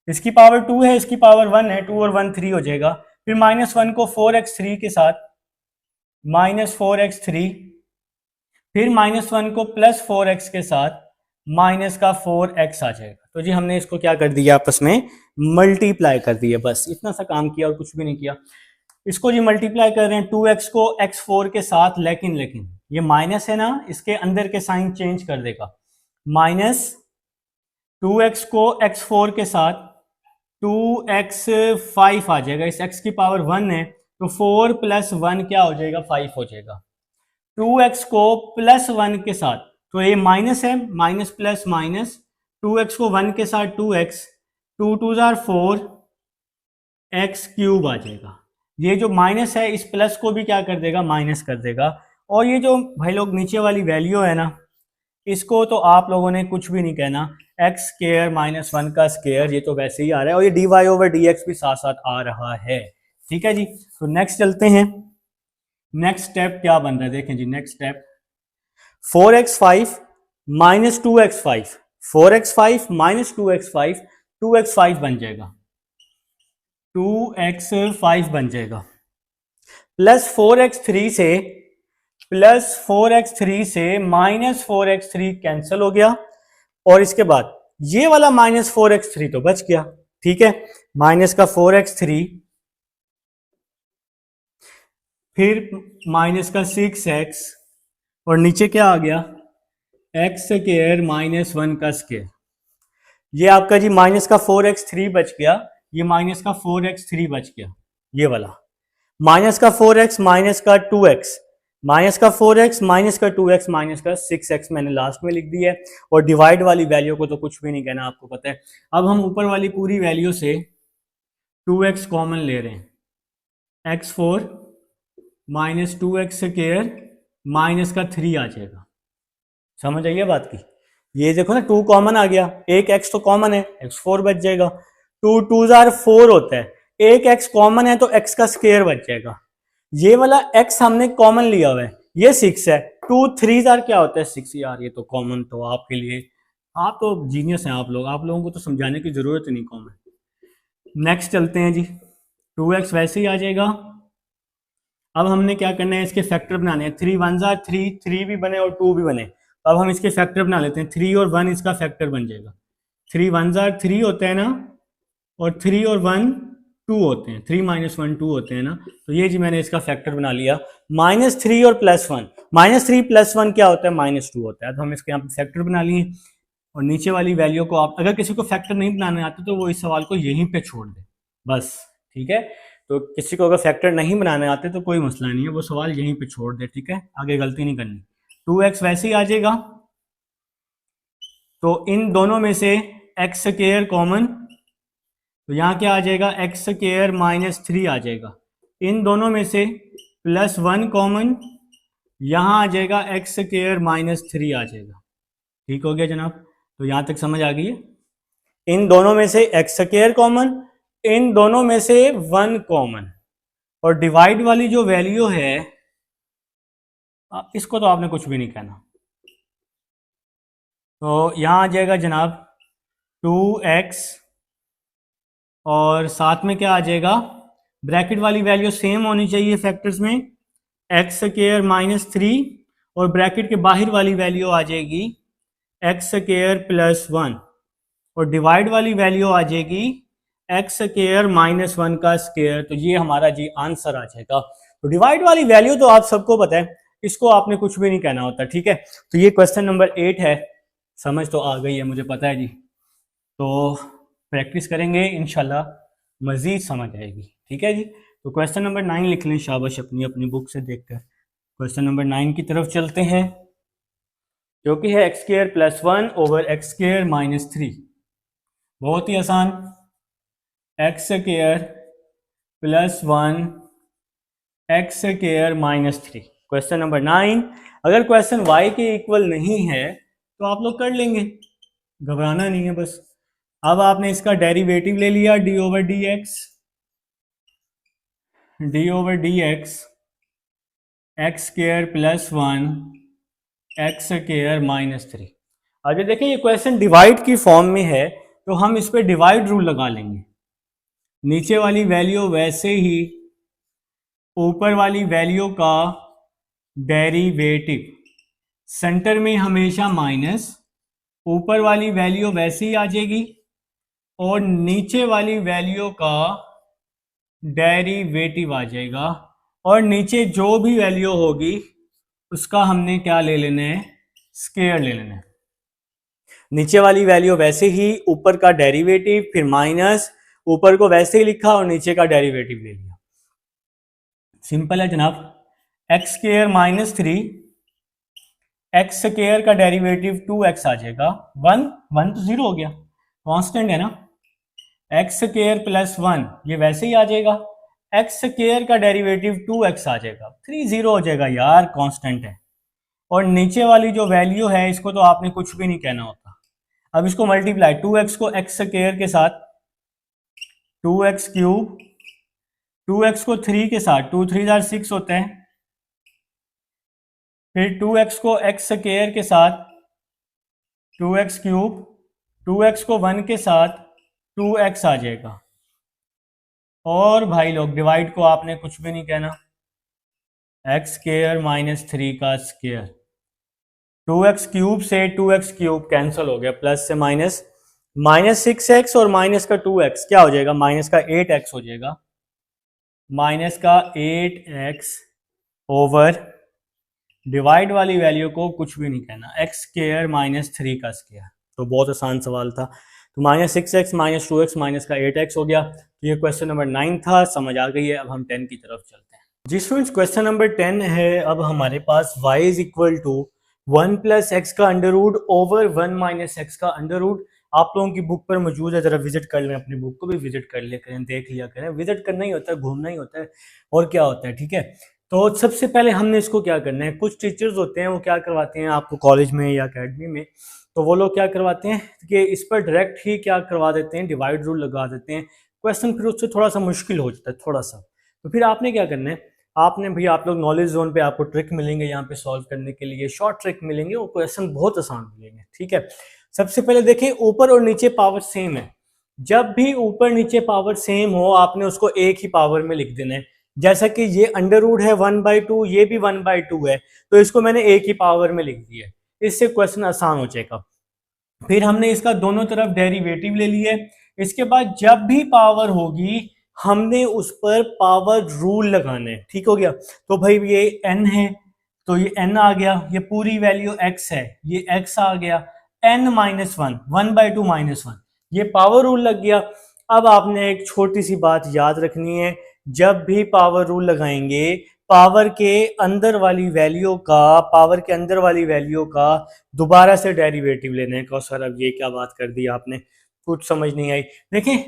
इसकी पावर 2 है, इसकी पावर 1 है, 2 और 1 3 हो जाएगा। फिर माइनस 1 को 4x3 के साथ माइनस 4x3, फिर माइनस 1 को प्लस 4x के साथ माइनस का 4x आ जाएगा। तो जी हमने इसको क्या कर दिया, आपस में मल्टीप्लाई कर दिया, बस इतना सा काम किया और कुछ भी नहीं किया। इसको जी मल्टीप्लाई कर रहे हैं 2x को x4 के साथ, लेकिन ये माइनस है ना, इसके अंदर के साइन चेंज कर देगा, माइनस 2x को x4 के साथ 2x5 आ जाएगा, इस x की पावर 1 है तो 4 प्लस 1 क्या हो जाएगा, 5 हो जाएगा। 2x को प्लस 1 के साथ, तो ये माइनस है, माइनस प्लस माइनस, 2x को 1 के साथ 2x, 2 2 जार 4 x क्यूब आ जाएगा। ये जो माइनस है इस प्लस को भी क्या कर देगा, माइनस कर देगा। और ये जो भाई लोग नीचे वाली वैल्यू है ना, इसको तो आप लोगों ने कुछ भी नहीं कहना, एक्स स्केयर माइनस 1 का स्केयर, ये तो वैसे ही आ रहा है, और ये d Y over D x भी साथ साथ आ रहा है। ठीक है जी, तो नेक्स्ट चलते हैं। नेक्स्ट स्टेप क्या बन रहा है, देखें जी। Next step 4x5 minus 2x5, 4x5 minus 2x5, 2x5 बन जाएगा, 2x5 बन जाएगा, प्लस 4x3 से, प्लस 4x3 से माइनस 4x3 कैंसिल हो गया, और इसके बाद ये वाला माइनस 4x3 तो बच गया। ठीक है, माइनस का 4x3, फिर माइनस का 6x, और नीचे क्या आ गया, एक्स स्क्वायर माइनस 1 का स्क्वायर। ये आपका जी माइनस का 4x3 बच गया, ये माइनस का 4x3 बच गया, ये वाला माइनस का 4x माइनस का 2x, माइनस का 4x माइनस का 2x माइनस का 6x मैंने लास्ट में लिख दी है। और डिवाइड वाली वैल्यू को तो कुछ भी नहीं कहना, आपको पता है। अब हम ऊपर वाली पूरी वैल्यू से 2x कॉमन ले रहे हैं, x4 minus 2x square minus का 3 आ जाएगा। समझ आइए बात की, ये देखो ना 2 कॉमन आ गया, एक x तो कॉमन है, x4 बच जाएगा, 2 2 4 होता है, एक x कॉमन है तो x का स्क्वायर बच जाएगा। ये वाला x हमने कॉमन लिया हुआ है, ये 6 है, 2 3 क्या होता है 6 यार, ये तो कॉमन तो आपके लिए, आप तो जीनियस हैं आप लोगों को तो समझाने की जरूरत ही नहीं कॉमन। नेक्स्ट चलते हैं जी, 2x वैसे ही आ जाएगा। अब हमने क्या करना है, इसके फैक्टर बनाने हैं, 3 1 3, 3 भी बने और 2 भी बने। अब हम इसके फैक्टर बना लेते हैं, 3 और 1 इसका फैक्टर बन जाएगा, 3 1 3 होता है ना, और 3 और 1 2 होते हैं, 3 माइनस 1 2 होते हैं ना। तो ये जी मैंने इसका फैक्टर बना लिया, -3 और +1, -3 +1 क्या होता है, -2 होता है। तो हम इसके यहाँ पे फैक्टर बना लिए, और नीचे वाली वैल्यू को आप, अगर किसी को फैक्टर नहीं बनाने आते तो वो इस सवाल को यहीं पे छोड़ दे बस। ठीक है, तो किसी को अगर फैक्टर नहीं बनाने आते तो कोई मसला नहीं है, वो सवाल यहीं पे छोड़ दे। ठीक है, आगे गलती नहीं करनी। 2x वैसे ही आ जाएगा, तो इन दोनों में से एक्स स्क्वायर कॉमन, तो यहाँ क्या आ जाएगा, एक्स स्क्वायर -3 आ जाएगा। इन दोनों में से +1 कॉमन, यहाँ आ जाएगा एक्स स्क्वायर -3 आ जाएगा। ठीक हो गया जनाब, तो यहाँ तक समझ आ गई है। इन दोनों में से एक्स स्क्वायर कॉमन, इन दोनों में से 1 कॉमन, और डिवाइड वाली जो वैल्यू है इसको तो आपने कुछ भी नहीं कहना। तो यहाँ आ जाएगा जनाब 2x, और साथ में क्या आ जाएगा, ब्रैकेट वाली वैल्यू सेम होनी चाहिए फैक्टर्स में, एक्स स्क्वायर -3, और ब्रैकेट के बाहर वाली वैल्यू आ जाएगी एक्स स्क्वायर +1, और डिवाइड वाली वैल्यू आ जाएगी एक्स स्क्वायर -1 का स्क्वायर। तो ये हमारा जी आंसर आ जाएगा। तो डिवाइड वाली वैल्यू तो आप सबको पता है, इसको आपने कुछ भी नहीं कहना होता। ठीक है, तो ये क्वेश्चन नंबर 8 है, समझ तो आ गई है मुझे पता है जी। तो प्रैक्टिस करेंगे इंशाल्लाह मजीद समझ आएगी। ठीक है जी, तो क्वेश्चन नंबर 9 लिख लें, शाबाश, अपनी अपनी बुक से देखकर। क्वेश्चन नंबर 9 की तरफ चलते हैं, जो कि है x square +1 over x square -3। बहुत ही आसान, x square +1 x square -3। Question number 9। अगर क्वेश्चन y के इक्वल नहीं है तो आप लोग कर लेंगे, घबराना नहीं है बस। अब आपने इसका डेरिवेटिव ले लिया, D over D x, x square +1 x square -3। अगर देखिए ये क्वेश्चन डिवाइड की फॉर्म में है तो हम इस पर डिवाइड रूल लगा लेंगे, नीचे वाली वैल्यू वैसे ही ऊपर वाली वैल्यू का डेरिवेटिव, सेंटर में हमेशा माइनस, ऊपर वाली वैल्यू वैसे ही आ जाएगी, और नीचे वाली वैल्यू का डेरिवेटिव आ जाएगा, और नीचे जो भी वैल्यू होगी उसका हमने क्या ले लेना है, स्क्वायर ले लेना है। नीचे वाली वैल्यू वैसे ही, ऊपर का डेरिवेटिव, फिर माइनस, ऊपर को वैसे ही लिखा और नीचे का डेरिवेटिव ले लिया। सिंपल है जनाब। एक्स स्क्वायर -3, एक्स स्क्वायर का डेरिवेटिव 2x आ जाएगा, 1 तो 0 हो गया, कांस्टेंट है ना। एक्स स्क्वायर +1 ये वैसे ही आ जाएगा, एक्स स्क्वायर का डेरिवेटिव 2x आ जाएगा, 3 0 हो जाएगा यार, कांस्टेंट है। और नीचे वाली जो वैल्यू है इसको तो आपने कुछ भी नहीं कहना होता। अब इसको मल्टीप्लाई 2x को एक्स स्क्वायर के साथ 2x क्यूब, 2x को 3 के साथ 2 3 6 होते हैं, फिर 2x को एक्स स्क्वायर के साथ 2x क्यूब, 2x को 1 के साथ 2x आ जाएगा। और भाई लोग डिवाइड को आपने कुछ भी नहीं कहना, एक्स स्क्वायर माइनस 3 का स्क्वायर, 2x क्यूब से 2x क्यूब कैंसिल हो गया, प्लस से माइनस, माइनस 6x और माइनस का 2x क्या हो जाएगा, माइनस का 8x हो जाएगा, माइनस का 8x ओवर डिवाइड वाली वैल्यू को कुछ भी नहीं कहना, एक्स स्क्वायर माइनस 3 का स्क्वायर। तो बहुत आसान सवाल था। तो minus 6x minus 2x minus का 8x हो गया। तो ये क्वेश्चन नंबर 9 था, समझ आ गई है। अब हम 10 की तरफ चलते हैं। जी स्टूडेंट्स, क्वेश्चन नंबर 10 है। अब हमारे पास y is equal to 1 plus X का under root over 1 minus x का अंडर रूट। आप लोगों की बुक पर मौजूद है, जरा विजिट कर लें, अपनी बुक को भी विजिट कर लिया करें, देख लिया करें। विजिट करना ही होता है, घूमना ही होता है, और क्या होता है, ठीक है। तो सबसे पहले हमने इसको क्या करना है, कुछ टीचर्स होते हैं वो क्या करवाते हैं आपको कॉलेज में या अकेडमी में, तो वो लोग क्या करवाते हैं कि इस पर डायरेक्ट ही क्या करवा देते हैं, डिवाइड रूल लगा देते हैं। क्वेश्चन फिर उससे थोड़ा सा मुश्किल हो जाता है, थोड़ा सा। तो फिर आपने क्या करना है, आपने भाई, आप लोग नॉलेज जोन पे आपको ट्रिक मिलेंगे यहाँ पे सॉल्व करने के लिए, शॉर्ट ट्रिक मिलेंगे, वो क्वेश्चन बहुत आसान मिलेंगे, ठीक है। सबसे पहले देखिए, ऊपर और नीचे पावर सेम है। जब भी ऊपर नीचे पावर सेम हो, आपने उसको एक ही पावर में लिख देना है। जैसा कि ये अंडर रूट है 1/2, ये भी 1/2 है, तो इसको मैंने एक ही पावर में लिख दिया है। इससे क्वेश्चन आसान हो जाएगा। फिर हमने इसका दोनों तरफ डेरिवेटिव ले लिया है। इसके बाद जब भी पावर होगी हमने उस पर पावर रूल लगाना है, ठीक हो गया। तो भाई ये n है, तो ये n आ गया, ये पूरी वैल्यू x है, ये x आ गया, n माइनस 1, 1/2 माइनस 1, ये पावर रूल लग गया। अब आपने एक छोटी सी बात याद रखनी है, जब भी पावर रूल लगाएंगे, पावर के अंदर वाली वैल्यू का, पावर के अंदर वाली वैल्यू का दोबारा से डेरिवेटिव लेने का। सर अब ये क्या बात कर दी आपने, कुछ समझ नहीं आई। देखिए,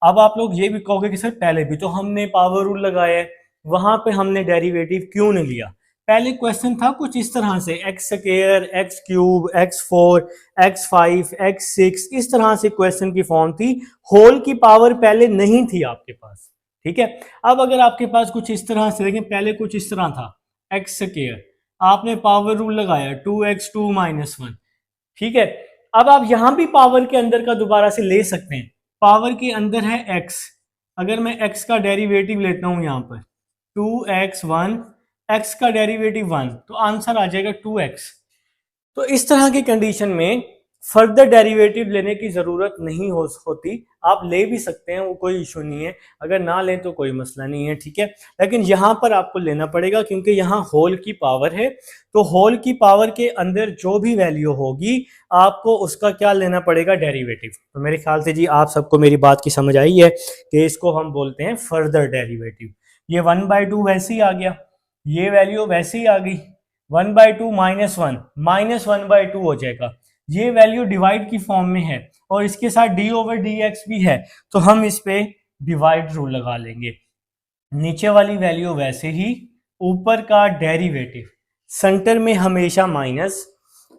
अब आप लोग ये भी कहोगे कि सर पहले भी तो हमने पावर रूल लगाया है, वहां पे हमने डेरिवेटिव क्यों नहीं लिया। पहले क्वेश्चन था कुछ इस तरह से, x square, x cube, x4, x5, x6, इस तरह से क्वेश्चन की फॉर्म थी। होल की पावर पहले नहीं थी आपके पास, ठीक है। अब अगर आपके पास कुछ इस तरह से, देखें पहले कुछ इस तरह था, एक्स स्क्वायर, आपने पावर रूल लगाया 2x2 माइनस 1, ठीक है। अब आप यहां भी पावर के अंदर का दोबारा से ले सकते हैं। पावर के अंदर है x, अगर मैं x का डेरिवेटिव लेता हूं यहां पर 2x1, x का डेरिवेटिव 1, तो आंसर आ जाएगा 2x। तो इस तरह की कंडीशन में फर्दर डेरिवेटिव लेने की जरूरत नहीं होती, आप ले भी सकते हैं, वो कोई इशू नहीं है। अगर ना लें तो कोई मसला नहीं है, ठीक है। लेकिन यहां पर आपको लेना पड़ेगा क्योंकि यहां होल की पावर है, तो होल की पावर के अंदर जो भी वैल्यू होगी आपको उसका क्या लेना पड़ेगा, डेरिवेटिव। तो मेरे ख्याल से जी आप सबको मेरी बात की समझ आई है कि इसको हम बोलते हैं फर्दर डेरिवेटिव। ये 1/2 वैसे ही आ गया, ये वैल्यू वैसे ही आ गई, 1/2 माइनस 1, माइनस 1/2 हो जाएगा। ये वैल्यू डिवाइड की फॉर्म में है और इसके साथ d/dx भी है, तो हम इस पे डिवाइड रूल लगा लेंगे। नीचे वाली वैल्यू वैसे ही, ऊपर का डेरिवेटिव, सेंटर में हमेशा माइनस,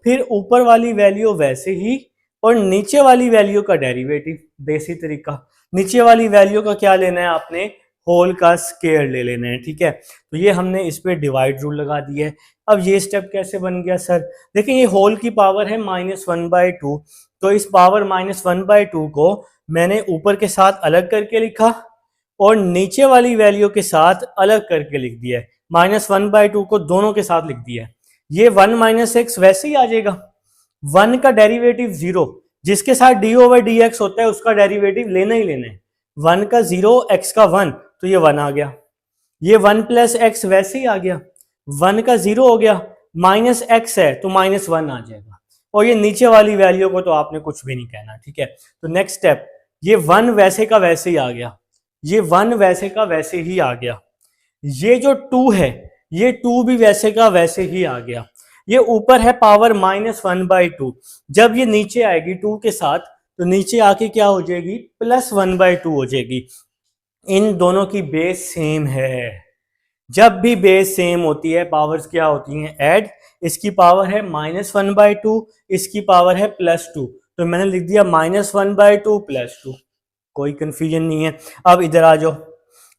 फिर ऊपर वाली वैल्यू वैसे ही और नीचे वाली वैल्यू का डेरिवेटिव। देसी तरीका, नीचे वाली वैल्यू का क्या लेना है आपने, होल का स्क्वायर ले लेना है, ठीक है। तो ये हमने इस पे डिवाइड रूल लगा दिया है। अब ये स्टेप कैसे बन गया सर, देखिए ये होल की पावर है -1/2, तो इस पावर -1/2 को मैंने ऊपर के साथ अलग करके लिखा और नीचे वाली वैल्यू के साथ अलग करके लिख दिया है। -1/2 को दोनों के साथ लिख दिया है। ये 1 माइनस एक्स वैसे ही आ जाएगा, 1 का डेरिवेटिव 0, जिसके साथ d/dx होता है उसका डेरिवेटिव लेना ही लेना है। 1 का 0, x का 1, तो ये 1 आ गया। ये 1 प्लस एक्स वैसे ही आ गया, 1 का 0 हो गया, माइनस एक्स है तो -1 आ जाएगा। और ये नीचे वाली वैल्यू को तो आपने कुछ भी नहीं कहना, ठीक है। तो नेक्स्ट स्टेप, ये 1 वैसे का वैसे ही आ गया, ये 1 वैसे का वैसे ही आ गया। ये जो 2 है, ये 2 भी वैसे का वैसे ही आ गया। ये ऊपर है पावर -1/2, जब ये नीचे आएगी 2 के साथ, तो नीचे आके क्या हो जाएगी, +1/2 हो जाएगी। इन दोनों की बेस सेम है। जब भी बेस सेम होती है पावर्स क्या होती हैं, ऐड। इसकी पावर है -1/2, इसकी पावर है +2, तो मैंने लिख दिया -1/2 +2, कोई कंफ्यूजन नहीं है। अब इधर आ जाओ,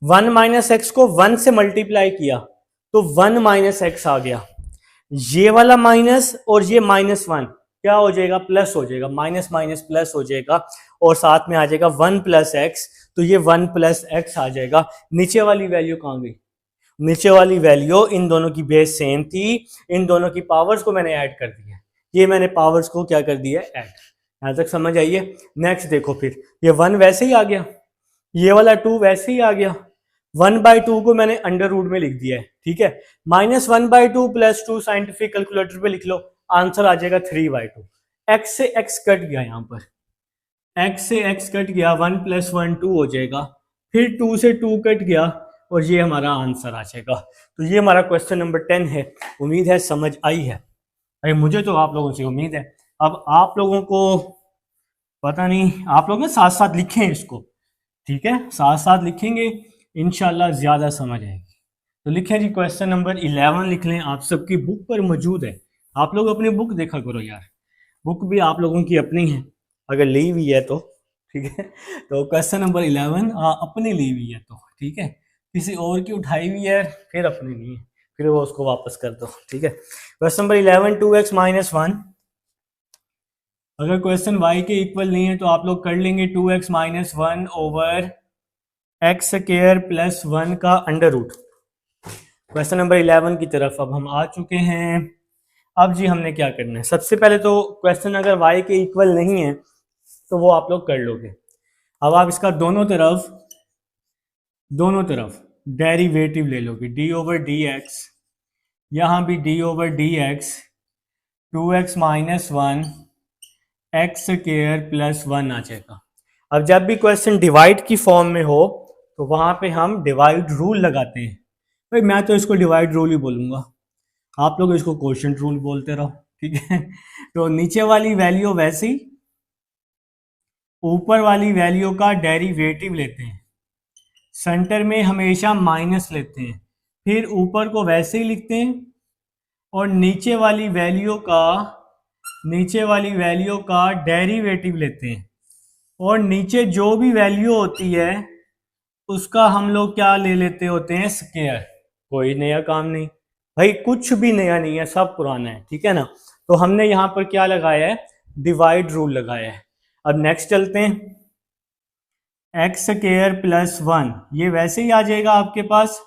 1 - x को 1 से मल्टीप्लाई किया तो 1 - x आ गया। ये वाला माइनस और ये -1 क्या हो जाएगा, प्लस हो जाएगा, माइनस माइनस प्लस हो जाएगा, और साथ में आ जाएगा 1 + x, तो ये 1 + x आ जाएगा। नीचे वाली वैल्यू कहाँ गई, नीचे वाली वैल्यू इन दोनों की बेस सेम थी, इन दोनों की पावर्स को मैंने ऐड कर दिया, ये मैंने पावर्स को क्या कर दिया, ऐड। यहां तक समझ आइए। नेक्स्ट देखो, फिर ये 1 वैसे ही आ गया, ये वाला 2 वैसे ही आ गया, 1/2 को मैंने अंडर रूट में लिख दिया है, ठीक है। -1/2 +2 साइंटिफिक कैलकुलेटर पे लिख लो, आंसर आ जाएगा 3/2। x से x कट गया, यहां पर x से x कट गया, 1 + 1 2 हो जाएगा, फिर 2 से 2 कट गया, और ये हमारा आंसर आ जाएगा। तो ये हमारा क्वेश्चन नंबर 10 है। उम्मीद है समझ आई है, अरे मुझे तो आप लोगों से उम्मीद है। अब आप लोगों को पता नहीं, आप लोग ना साथ साथ लिखें इसको, ठीक है, साथ साथ लिखेंगे, इंशाल्लाह ज्यादा समझ आएगी। तो लिखें जी, क्वेश्चन नंबर 11 लिख लें, आप सबकी बुक पर मौजूद है। आप लोग अपनी बुक देखा करो यार, बुक भी आप लोगों की अपनी है, अगर ली हुई है तो, ठीक है। तो क्वेश्चन नंबर 11 अपनी ली हुई है तो ठीक है, किसी और की उठाई हुई है फिर अपनी नहीं है, फिर वो उसको वापस कर दो, ठीक है। Question number 11, 2x - 1। अगर क्वेश्चन y के इक्वल नहीं है तो आप लोग कर लेंगे 2x - 1 over x square plus 1 का अंडर रूट। क्वेश्चन नंबर 11 की तरफ अब हम आ चुके हैं। अब जी हमने क्या करना है, सबसे पहले तो क्वेश्चन अगर y के इक्वल नहीं है तो वो आप लोग कर लोगे। अब आप इसका दोनों तरफ डेरिवेटिव ले लोगे, d/dx, यहाँ भी d/dx, 2x - 1 x square plus 1 आ जाएगा। अब जब भी क्वेश्चन डिवाइड की फॉर्म में हो तो वहां पे हम डिवाइड रूल लगाते हैं। भाई मैं तो इसको डिवाइड रूल ही बोलूंगा, आप लोग इसको क्वोशिएंट रूल बोलते रहो, ठीक है। तो नीचे वाली वैल्यू वैसे ही ऊपर वाली वैल्यू का डेरिवेटिव लेते हैं, सेंटर में हमेशा माइनस लेते हैं, फिर ऊपर को वैसे ही लिखते हैं, और नीचे वाली वैल्यू का डेरिवेटिव लेते हैं, और नीचे जो भी वैल्यू होती है उसका हम लोग क्या ले लेते होते हैं, स्क्वायर। कोई नया काम नहीं भाई, कुछ भी नया नहीं है, सब पुराना है, ठीक है ना। तो हमने यहां पर क्या लगाया है, डिवाइड रूल लगाया है। अब नेक्स्ट चलते हैं, एक्स स्क्वायर प्लस 1, ये वैसे ही आ जाएगा आपके पास,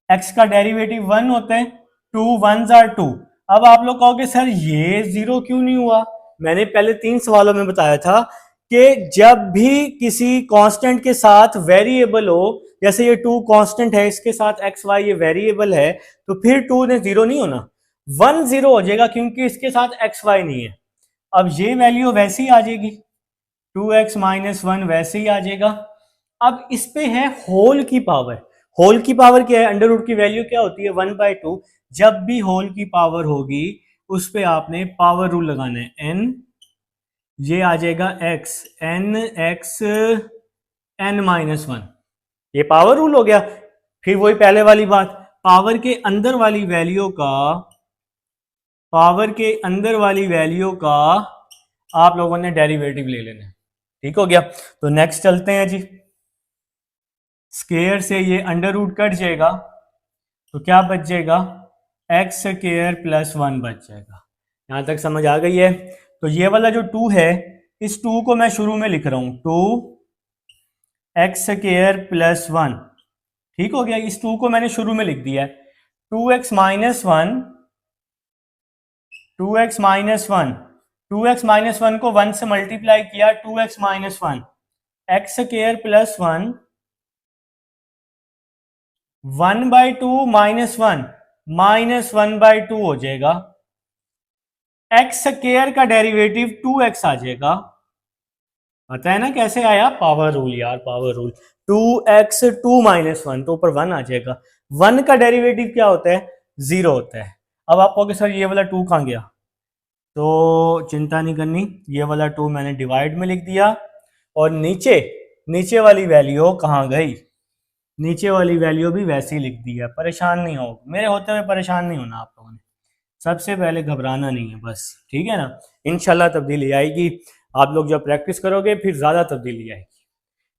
x का डेरिवेटिव 1 होता है, 2 1s are 2। अब आप लोग कहोगे सर ये 0 क्यों नहीं हुआ, मैंने पहले 3 सवालों में बताया था कि जब भी किसी कांस्टेंट के साथ वेरिएबल हो, जैसे ये 2 कांस्टेंट है, इसके साथ एक्स वाई ये वेरिएबल है, तो फिर 2 ने 0 नहीं होना, 1 0 हो जाएगा, क्योंकि इसके साथ एक्स वाई नहीं है। अब ये वैल्यू वैसे ही आ जाएगी, 2x - 1 वैसे ही आ जाएगा। अब इस पे है होल की पावर, होल की पावर क्या है, अंडर रूट की वैल्यू क्या होती है, 1/2। जब भी होल की पावर होगी उस पे आपने पावर रूल लगाना है, n, ये आ जाएगा x, n(x) n-1, ये पावर रूल हो गया। फिर वही पहले वाली बात, पावर के अंदर वाली वैल्यू का आप लोगों ने डेरिवेटिव ले लेना, ठीक हो गया। तो नेक्स्ट चलते हैं जी, स्क्वायर से ये अंडर रूट कट जाएगा, तो क्या बच जाएगा, एक्स स्क्वायर प्लस 1 बच जाएगा। यहां तक समझ आ गई है। तो ये वाला जो 2 है, इस 2 को मैं शुरू में लिख रहा हूं, 2x स्क्वायर प्लस 1, ठीक हो गया। इस 2 को मैंने शुरू में लिख दिया है, 2x - 1 को 1 से मल्टीप्लाई किया, 2x - 1 x स्क्वायर प्लस 1, 1/2 - 1/2 हो जाएगा, x स्क्वायर का डेरिवेटिव 2x आ जाएगा। पता है ना कैसे आया, पावर रूल यार, पावर रूल, 2x 2 - 1 तो ऊपर 1 आ जाएगा। 1 का डेरिवेटिव क्या होता है, 0 होता है। अब आप कहोगे सर ये वाला 2 कहां गया, तो चिंता नहीं करनी, ये वाला 2 मैंने डिवाइड में लिख दिया, और नीचे वाली वैल्यू कहां गई, नीचे वाली वैल्यू भी वैसे ही लिख दी है। परेशान नहीं हो, मेरे होते हुए परेशान नहीं होना आप लोगों ने, सबसे पहले घबराना नहीं है बस, ठीक है ना। इंशाल्लाह तब्दीली आएगी, आप लोग जब प्रैक्टिस करोगे फिर ज़्यादा तब्दीली आएगी।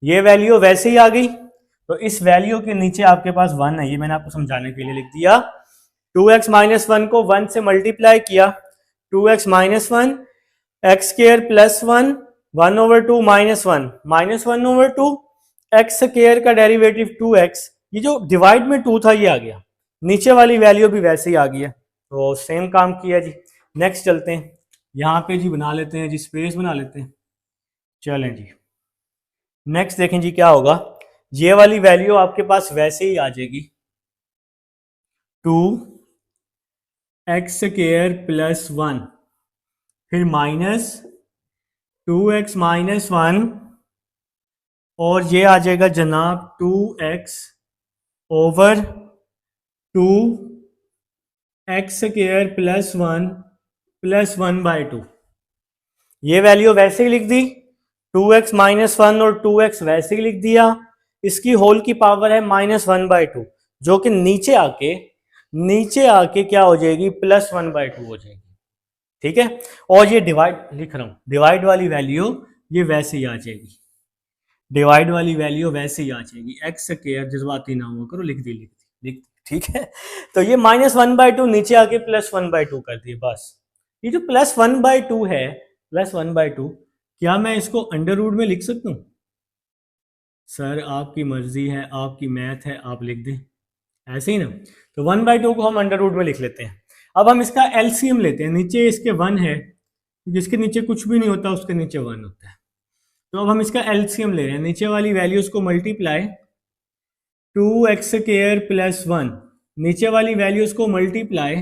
ये वैल्यू वैसे ही आ गई, तो इस वैल्यू के नीचे आपके पास 1 है, ये मैंने आपको समझाने के लिए लिख दिया। 2x माइनस 1 को 1 से मल्टीप्लाई किया, 2x minus 1 x square plus 1 1/2 minus 1 over 2 x square का डेरिवेटिव 2x, ये जो डिवाइड में 2 था ये आ गया, नीचे वाली वैल्यू भी वैसे ही आ गई है, तो सेम काम किया जी। नेक्स्ट चलते हैं, यहाँ पे जी बना लेते हैं जी, स्पेस बना लेते हैं। चलें जी, नेक्स्ट देखें जी क्या होगा। ये वाली वैल्यू आपके पास वैसे ही आ जाएगी, 2x स्केयर प्लस 1, फिर माइनस 2x माइनस 1, और ये आ जाएगा जनाब 2x over 2x square plus 1 plus 1/2। ये वैल्यू वैसे ही लिख दी, 2x माइनस 1 और 2x वैसे ही लिख दिया, इसकी होल की पावर है -1/2, जो कि नीचे आके क्या हो जाएगी, +1/2 हो जाएगी, ठीक है। और ये डिवाइड लिख रहा हूं, डिवाइड वाली वैल्यू ये वैसे ही आ जाएगी, डिवाइड वाली वैल्यू वैसे ही आ जाएगी, एक्स स्क्वायर जज्बाती ना हुआ करो, लिख दी, ठीक है। तो ये -1/2 नीचे आके +1/2 कर दिए, बस। ये जो +1/2 है, +1/2, क्या मैं इसको अंडर रूट में लिख सकता हूँ? सर आपकी मर्जी है, आपकी मैथ है, आप लिख दें, ऐसे ही ना। तो 1/2 को हम अंडर रूट में लिख लेते हैं। अब हम इसका एलसीएम लेते हैं, नीचे इसके 1 है, जिसके नीचे कुछ भी नहीं होता उसके नीचे 1 होता है। तो अब हम इसका एलसीएम ले रहे हैं, नीचे वाली वैल्यूज को मल्टीप्लाई, 2x स्क्वायर प्लस 1, नीचे वाली वैल्यूज को मल्टीप्लाई,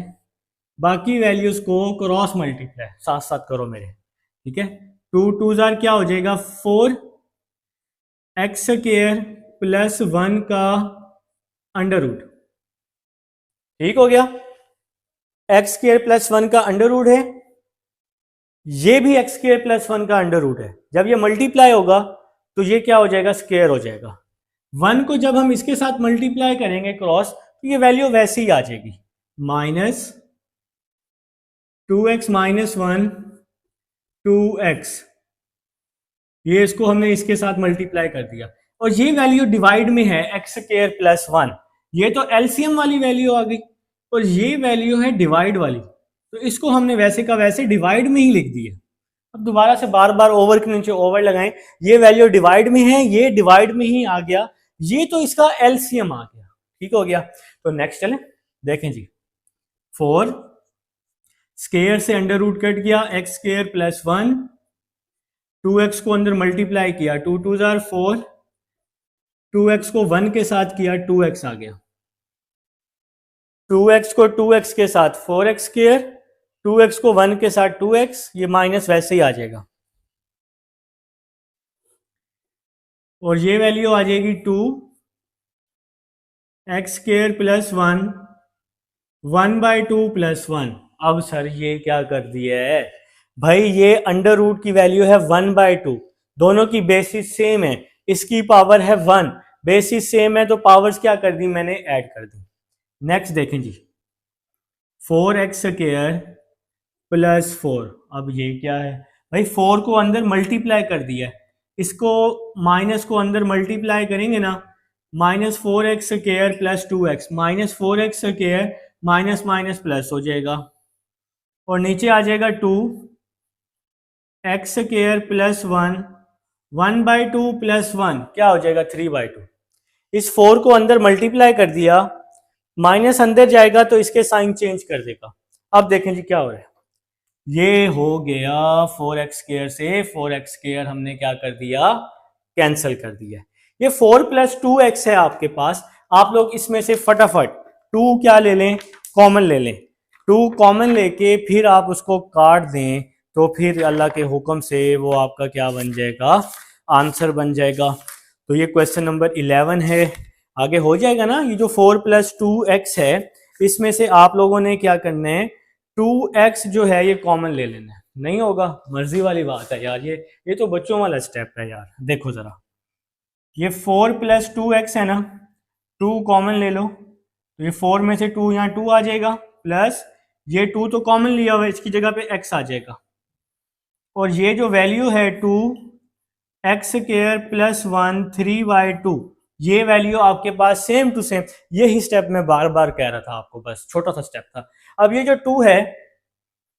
बाकी वैल्यूज को क्रॉस मल्टीप्लाई, साथ साथ करो मेरे, ठीक है। 2 2 क्या हो जाएगा, 4x स्क्वायर प्लस 1 का अंडर रूट, ठीक हो गया। एक्स स्क्वायर प्लस 1 का अंडर रूट है, ये भी एक्स स्क्वायर प्लस 1 का अंडर रूट है। जब ये मल्टीप्लाई होगा तो ये क्या हो जाएगा, स्क्वायर हो जाएगा। 1 को जब हम इसके साथ मल्टीप्लाई करेंगे क्रॉस, तो ये वैल्यू वैसे ही आ जाएगी, -2x माइनस 1 2x, ये इसको हमने इसके साथ मल्टीप्लाई कर दिया, और ये वैल्यू डिवाइड में है एक्स स्क्वायर प्लस 1, ये तो एलसीएम वाली वैल्यू आ गई, और ये वैल्यू है डिवाइड वाली, तो इसको हमने वैसे का वैसे डिवाइड में ही लिख दिया। अब दोबारा से बार बार ओवर के नीचे ओवर लगाएं, ये वैल्यू डिवाइड में है, ये डिवाइड में ही आ गया, ये तो इसका एलसीएम आ गया, ठीक हो गया। तो नेक्स्ट चलें, देखें जी, 4 स्क्वायर से अंडर रूट कट किया, एक्स स्क्वायर प्लस 1, 2x को अंदर मल्टीप्लाई किया, 2 2 4, 2x को 1 के साथ किया, 2x आ गया, 2x को 2x के साथ 4x स्क्वायर, 2x को 1 के साथ 2x, ये माइनस वैसे ही आ जाएगा, और ये वैल्यू आ जाएगी 2x स्क्वायर प्लस 1 1/2 प्लस 1। अब सर ये क्या कर दिया है भाई, ये अंडर रूट की वैल्यू है 1/2, दोनों की बेसिस सेम है, इसकी पावर है 1, बेसिस सेम है तो पावर्स क्या कर दी मैंने, ऐड कर दी। नेक्स्ट देखें जी, 4x स्क्वायर प्लस 4, अब ये क्या है भाई, 4 को अंदर मल्टीप्लाई कर दिया, इसको माइनस को अंदर मल्टीप्लाई करेंगे ना, -4x square plus 2x, -4x square minus minus plus हो जाएगा, और नीचे आ जाएगा 2x स्क्वायर प्लस 1 1/2 प्लस 1 क्या हो जाएगा, 3/2। इस 4 को अंदर मल्टीप्लाई कर दिया, माइनस अंदर जाएगा तो इसके साइन चेंज कर देगा। अब देखें जी क्या हो रहा है, ये हो गया 4x स्क्वायर से 4x स्क्वायर हमने क्या कर दिया, कैंसिल कर दिया। ये 4 + 2x है आपके पास, आप लोग इसमें से फटाफट 2 क्या ले लें, कॉमन ले लें, 2 कॉमन लेके फिर आप उसको काट दें, तो फिर अल्लाह के हुक्म से वो आपका क्या बन जाएगा, आंसर बन जाएगा। तो ये क्वेश्चन नंबर 11 है, आगे हो जाएगा ना। ये जो 4 + 2x है, इसमें से आप लोगों ने क्या करना है, 2x जो है ये कॉमन ले लेना है, नहीं होगा मर्जी वाली बात है यार, ये तो बच्चों वाला स्टेप है यार। देखो जरा, ये 4 + 2x है ना, 2 कॉमन ले लो, तो ये 4 में से 2 यहाँ 2 आ जाएगा, प्लस ये 2 तो कॉमन लिया हुआ है, इसकी जगह पे x आ जाएगा, और ये जो वैल्यू है 2x² प्लस 1 3y2, ये वैल्यू आपके पास सेम टू सेम, यही स्टेप मैं बार बार कह रहा था आपको, बस छोटा सा स्टेप था। अब ये जो 2 है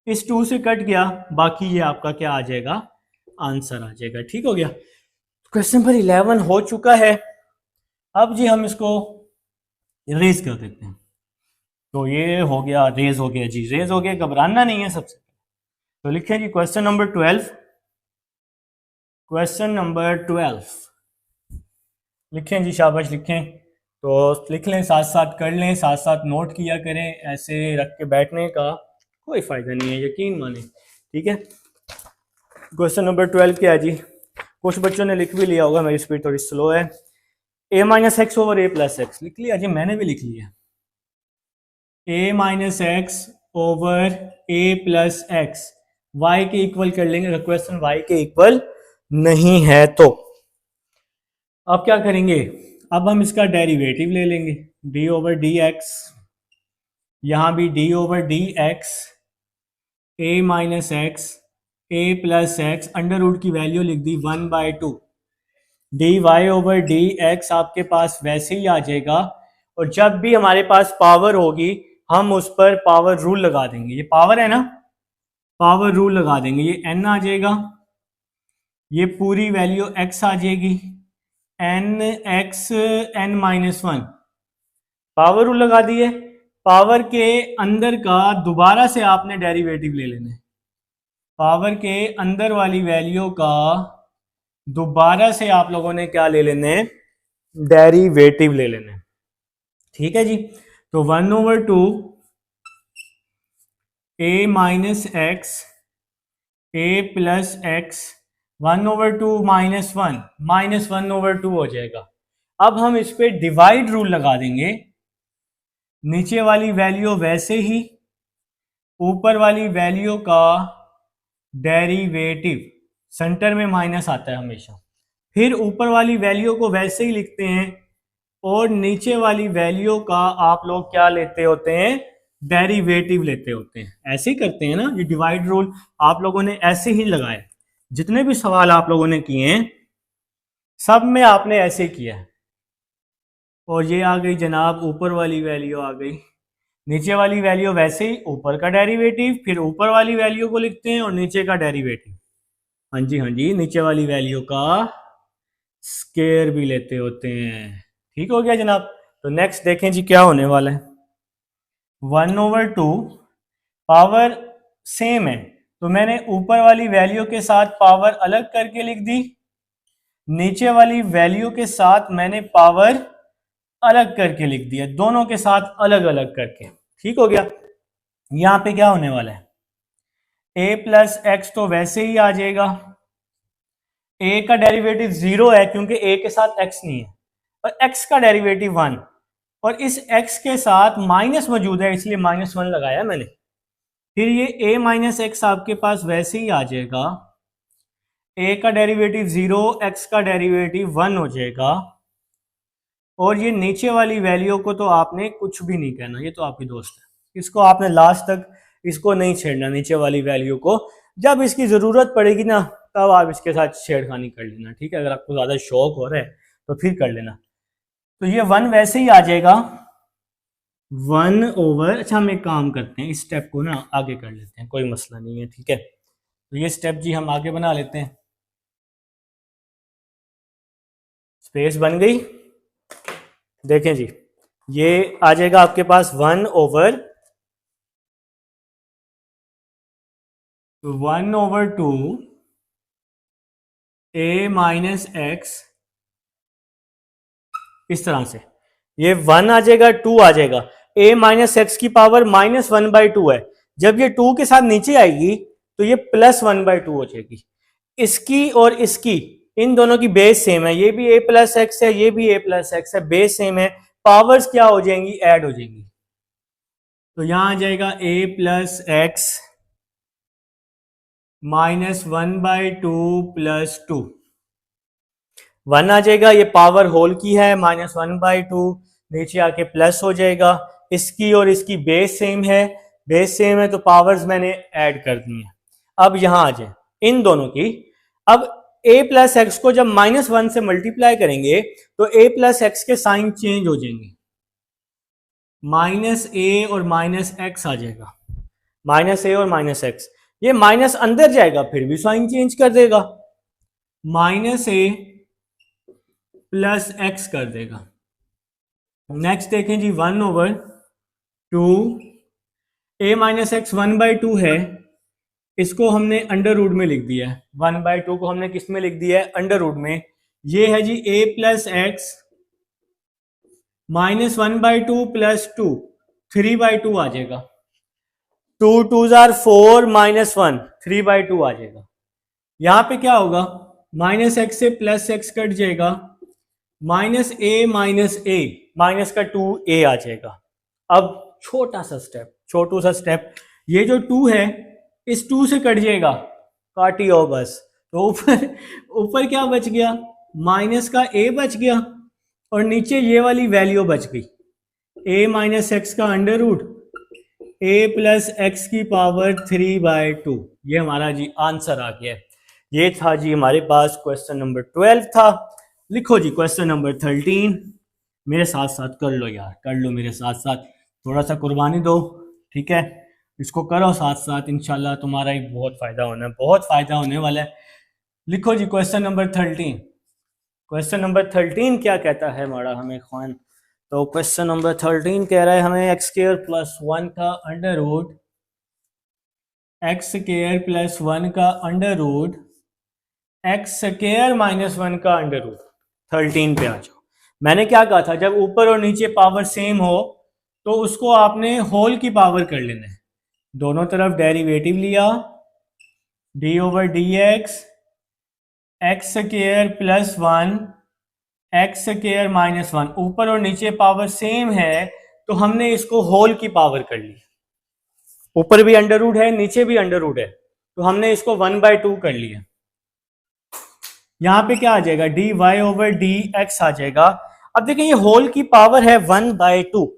इस 2 से कट गया, बाकी ये आपका क्या आ जाएगा, आंसर आ जाएगा। ठीक हो गया, क्वेश्चन नंबर 11 हो चुका है। अब जी हम इसको रेज कर देते हैं, तो ये हो गया, रेज हो गया जी, रेज हो गया, घबराना नहीं है सबसे। तो लिखें जी क्वेश्चन नंबर 12, क्वेश्चन नंबर 12 लिखें जी, शाबाश लिखें, तो लिख लें, साथ साथ कर लें, साथ साथ नोट किया करें, ऐसे रख के बैठने का कोई फायदा नहीं है, यकीन माने। ठीक है, क्वेश्चन नंबर 12 क्या है जी, कुछ बच्चों ने लिख भी लिया होगा, मेरी स्पीड थोड़ी स्लो है। a minus x over a plus x लिख लिया जी, मैंने भी लिख लिया, a minus x over a plus x y के इक्वल कर लेंगे, अगर क्वेश्चन y के इक्वल नहीं है तो। अब क्या करेंगे, अब हम इसका डेरिवेटिव ले लेंगे, d ओवर डी एक्स, यहां भी d over D x, a minus x a plus x, under root की वैल्यू लिख दी 1/2, dy ओवर डी एक्स आपके पास वैसे ही आ जाएगा, और जब भी हमारे पास पावर होगी हम उस पर पावर रूल लगा देंगे, ये पावर है ना, पावर रूल लगा देंगे, ये n आ जाएगा, ये पूरी वैल्यू x आ जाएगी, n x n minus 1, power rule लगा दिए, पावर के अंदर का दोबारा से आपने डेरिवेटिव ले लेना है, पावर के अंदर वाली वैल्यू का दोबारा से आप लोगों ने क्या ले लेने, डेरिवेटिव ले लेने। ठीक है जी, तो 1/2 a minus x a plus x, 1/2 minus 1 minus 1/2 हो जाएगा। अब हम इस पे डिवाइड रूल लगा देंगे, नीचे वाली वैल्यू वैसे ही, ऊपर वाली वैल्यू का डेरिवेटिव, सेंटर में माइनस आता है हमेशा, फिर ऊपर वाली वैल्यू को वैसे ही लिखते हैं, और नीचे वाली वैल्यू का आप लोग क्या लेते होते हैं, डेरिवेटिव लेते होते हैं, ऐसे ही करते हैं ना, ये डिवाइड रूल आप लोगों ने ऐसे ही लगाए, जितने भी सवाल आप लोगों ने किए हैं सब में आपने ऐसे किया है। और ये आ गई जनाब ऊपर वाली वैल्यू आ गई, नीचे वाली वैल्यू वैसे ही, ऊपर का डेरिवेटिव, फिर ऊपर वाली वैल्यू को लिखते हैं और नीचे का डेरिवेटिव, हाँ जी हाँ जी, नीचे वाली वैल्यू का स्केयर भी लेते होते हैं। ठीक हो गया जनाब, तो नेक्स्ट देखें जी क्या होने वाला है, 1/2 पावर सेम है, तो मैंने ऊपर वाली वैल्यू के साथ पावर अलग करके लिख दी, नीचे वाली वैल्यू के साथ मैंने पावर अलग करके लिख दिया, दोनों के साथ अलग अलग करके। ठीक हो गया, यहां पे क्या होने वाला है, a प्लस एक्स तो वैसे ही आ जाएगा, a का डेरिवेटिव 0 है क्योंकि a के साथ x नहीं है, और x का डेरिवेटिव 1, और इस x के साथ माइनस मौजूद है इसलिए -1 लगाया मैंने, फिर ये a माइनस एक्स आपके पास वैसे ही आ जाएगा, a का डेरिवेटिव 0, x का डेरिवेटिव 1 हो जाएगा, और ये नीचे वाली वैल्यू को तो आपने कुछ भी नहीं कहना, ये तो आपकी दोस्त है, इसको आपने लास्ट तक इसको नहीं छेड़ना, नीचे वाली वैल्यू को, जब इसकी जरूरत पड़ेगी ना तब आप इसके साथ छेड़खानी कर लेना। ठीक है, अगर आपको ज्यादा शौक हो रहा है तो फिर कर लेना। तो ये 1 वैसे ही आ जाएगा, 1/, अच्छा हम एक काम करते हैं, इस स्टेप को ना आगे कर लेते हैं, कोई मसला नहीं है। ठीक है, तो ये स्टेप जी हम आगे बना लेते हैं, स्पेस बन गई, देखें जी ये आ जाएगा आपके पास 1/2 a माइनस एक्स, इस तरह से ये 1 आ जाएगा, 2 आ जाएगा, a माइनस एक्स की पावर -1/2 है, जब ये 2 के साथ नीचे आएगी तो ये +1/2 हो जाएगी, इसकी और इसकी, इन दोनों की बेस सेम है, ये भी a प्लस एक्स है, ये भी a प्लस एक्स है, बेस सेम है, पावर्स क्या हो जाएंगी, ऐड हो जाएंगी, तो यहां आ जाएगा a प्लस एक्स -1/2 + 2, 1 आ जाएगा, ये पावर होल की है, -1/2, नीचे आके प्लस हो जाएगा। इसकी और इसकी बेस सेम है, बेस सेम है तो पावर्स मैंने ऐड कर दी है। अब यहां आ जाए इन दोनों की। अब a प्लस एक्स को जब -1 से मल्टीप्लाई करेंगे तो a प्लस एक्स के साइन चेंज हो जाएंगे, -a और -x आ जाएगा, -a और -x। ये माइनस अंदर जाएगा फिर भी साइन चेंज कर देगा, -a प्लस x कर देगा। नेक्स्ट देखें जी 1/2, a माइनस एक्स 1/2 है, इसको हमने अंडर रूट में लिख दिया है। 1/2 को हमने किस में लिख दिया है? अंडर रूट में। ये है जी a प्लस एक्स -1/2 प्लस 2, 3/2 आ जाएगा। 2 2s are 4 -1, 3/2 आ जाएगा। यहां पे क्या होगा? -x से प्लस x कट जाएगा, -a माइनस का 2a आ जाएगा। अब छोटा सा स्टेप, ये जो 2 है इस 2 से कट जाएगा, काटी हो बस। तो ऊपर क्या बच गया? माइनस का a बच गया और नीचे ये वाली वैल्यू बच गई, a माइनस एक्स का under root a plus x की पावर 3/2। ये हमारा जी आंसर आ गया। ये था जी हमारे पास क्वेश्चन नंबर 12 था। लिखो जी क्वेश्चन नंबर 13। मेरे साथ साथ कर लो यार, कर लो मेरे साथ साथ, थोड़ा सा कुर्बानी दो, ठीक है? इसको करो साथ साथ, इंशाल्लाह तुम्हारा ही बहुत फायदा होना है, बहुत फायदा होने वाला है। लिखो जी क्वेश्चन नंबर 13। क्वेश्चन नंबर 13 क्या कहता है हमारा हमें खान? तो क्वेश्चन नंबर 13 कह रहा है हमें x² + 1 का अंडर रूट, x² + 1 का अंडर रूट, x² - 1 का अंडर रूट। 13 पे आ जाओ। मैंने क्या कहा था? जब ऊपर और नीचे पावर सेम हो तो उसको आपने होल की पावर कर लेना है। दोनों तरफ डेरिवेटिव लिया, d/dx x² + 1 x² - 1, ऊपर और नीचे पावर सेम है तो हमने इसको होल की पावर कर ली। ऊपर भी अंडर रूट है, नीचे भी अंडर रूट है, तो हमने इसको 1/2 कर लिया। यहां पे क्या आ जाएगा? dy/dx आ जाएगा। अब देखें ये होल की पावर है 1/2।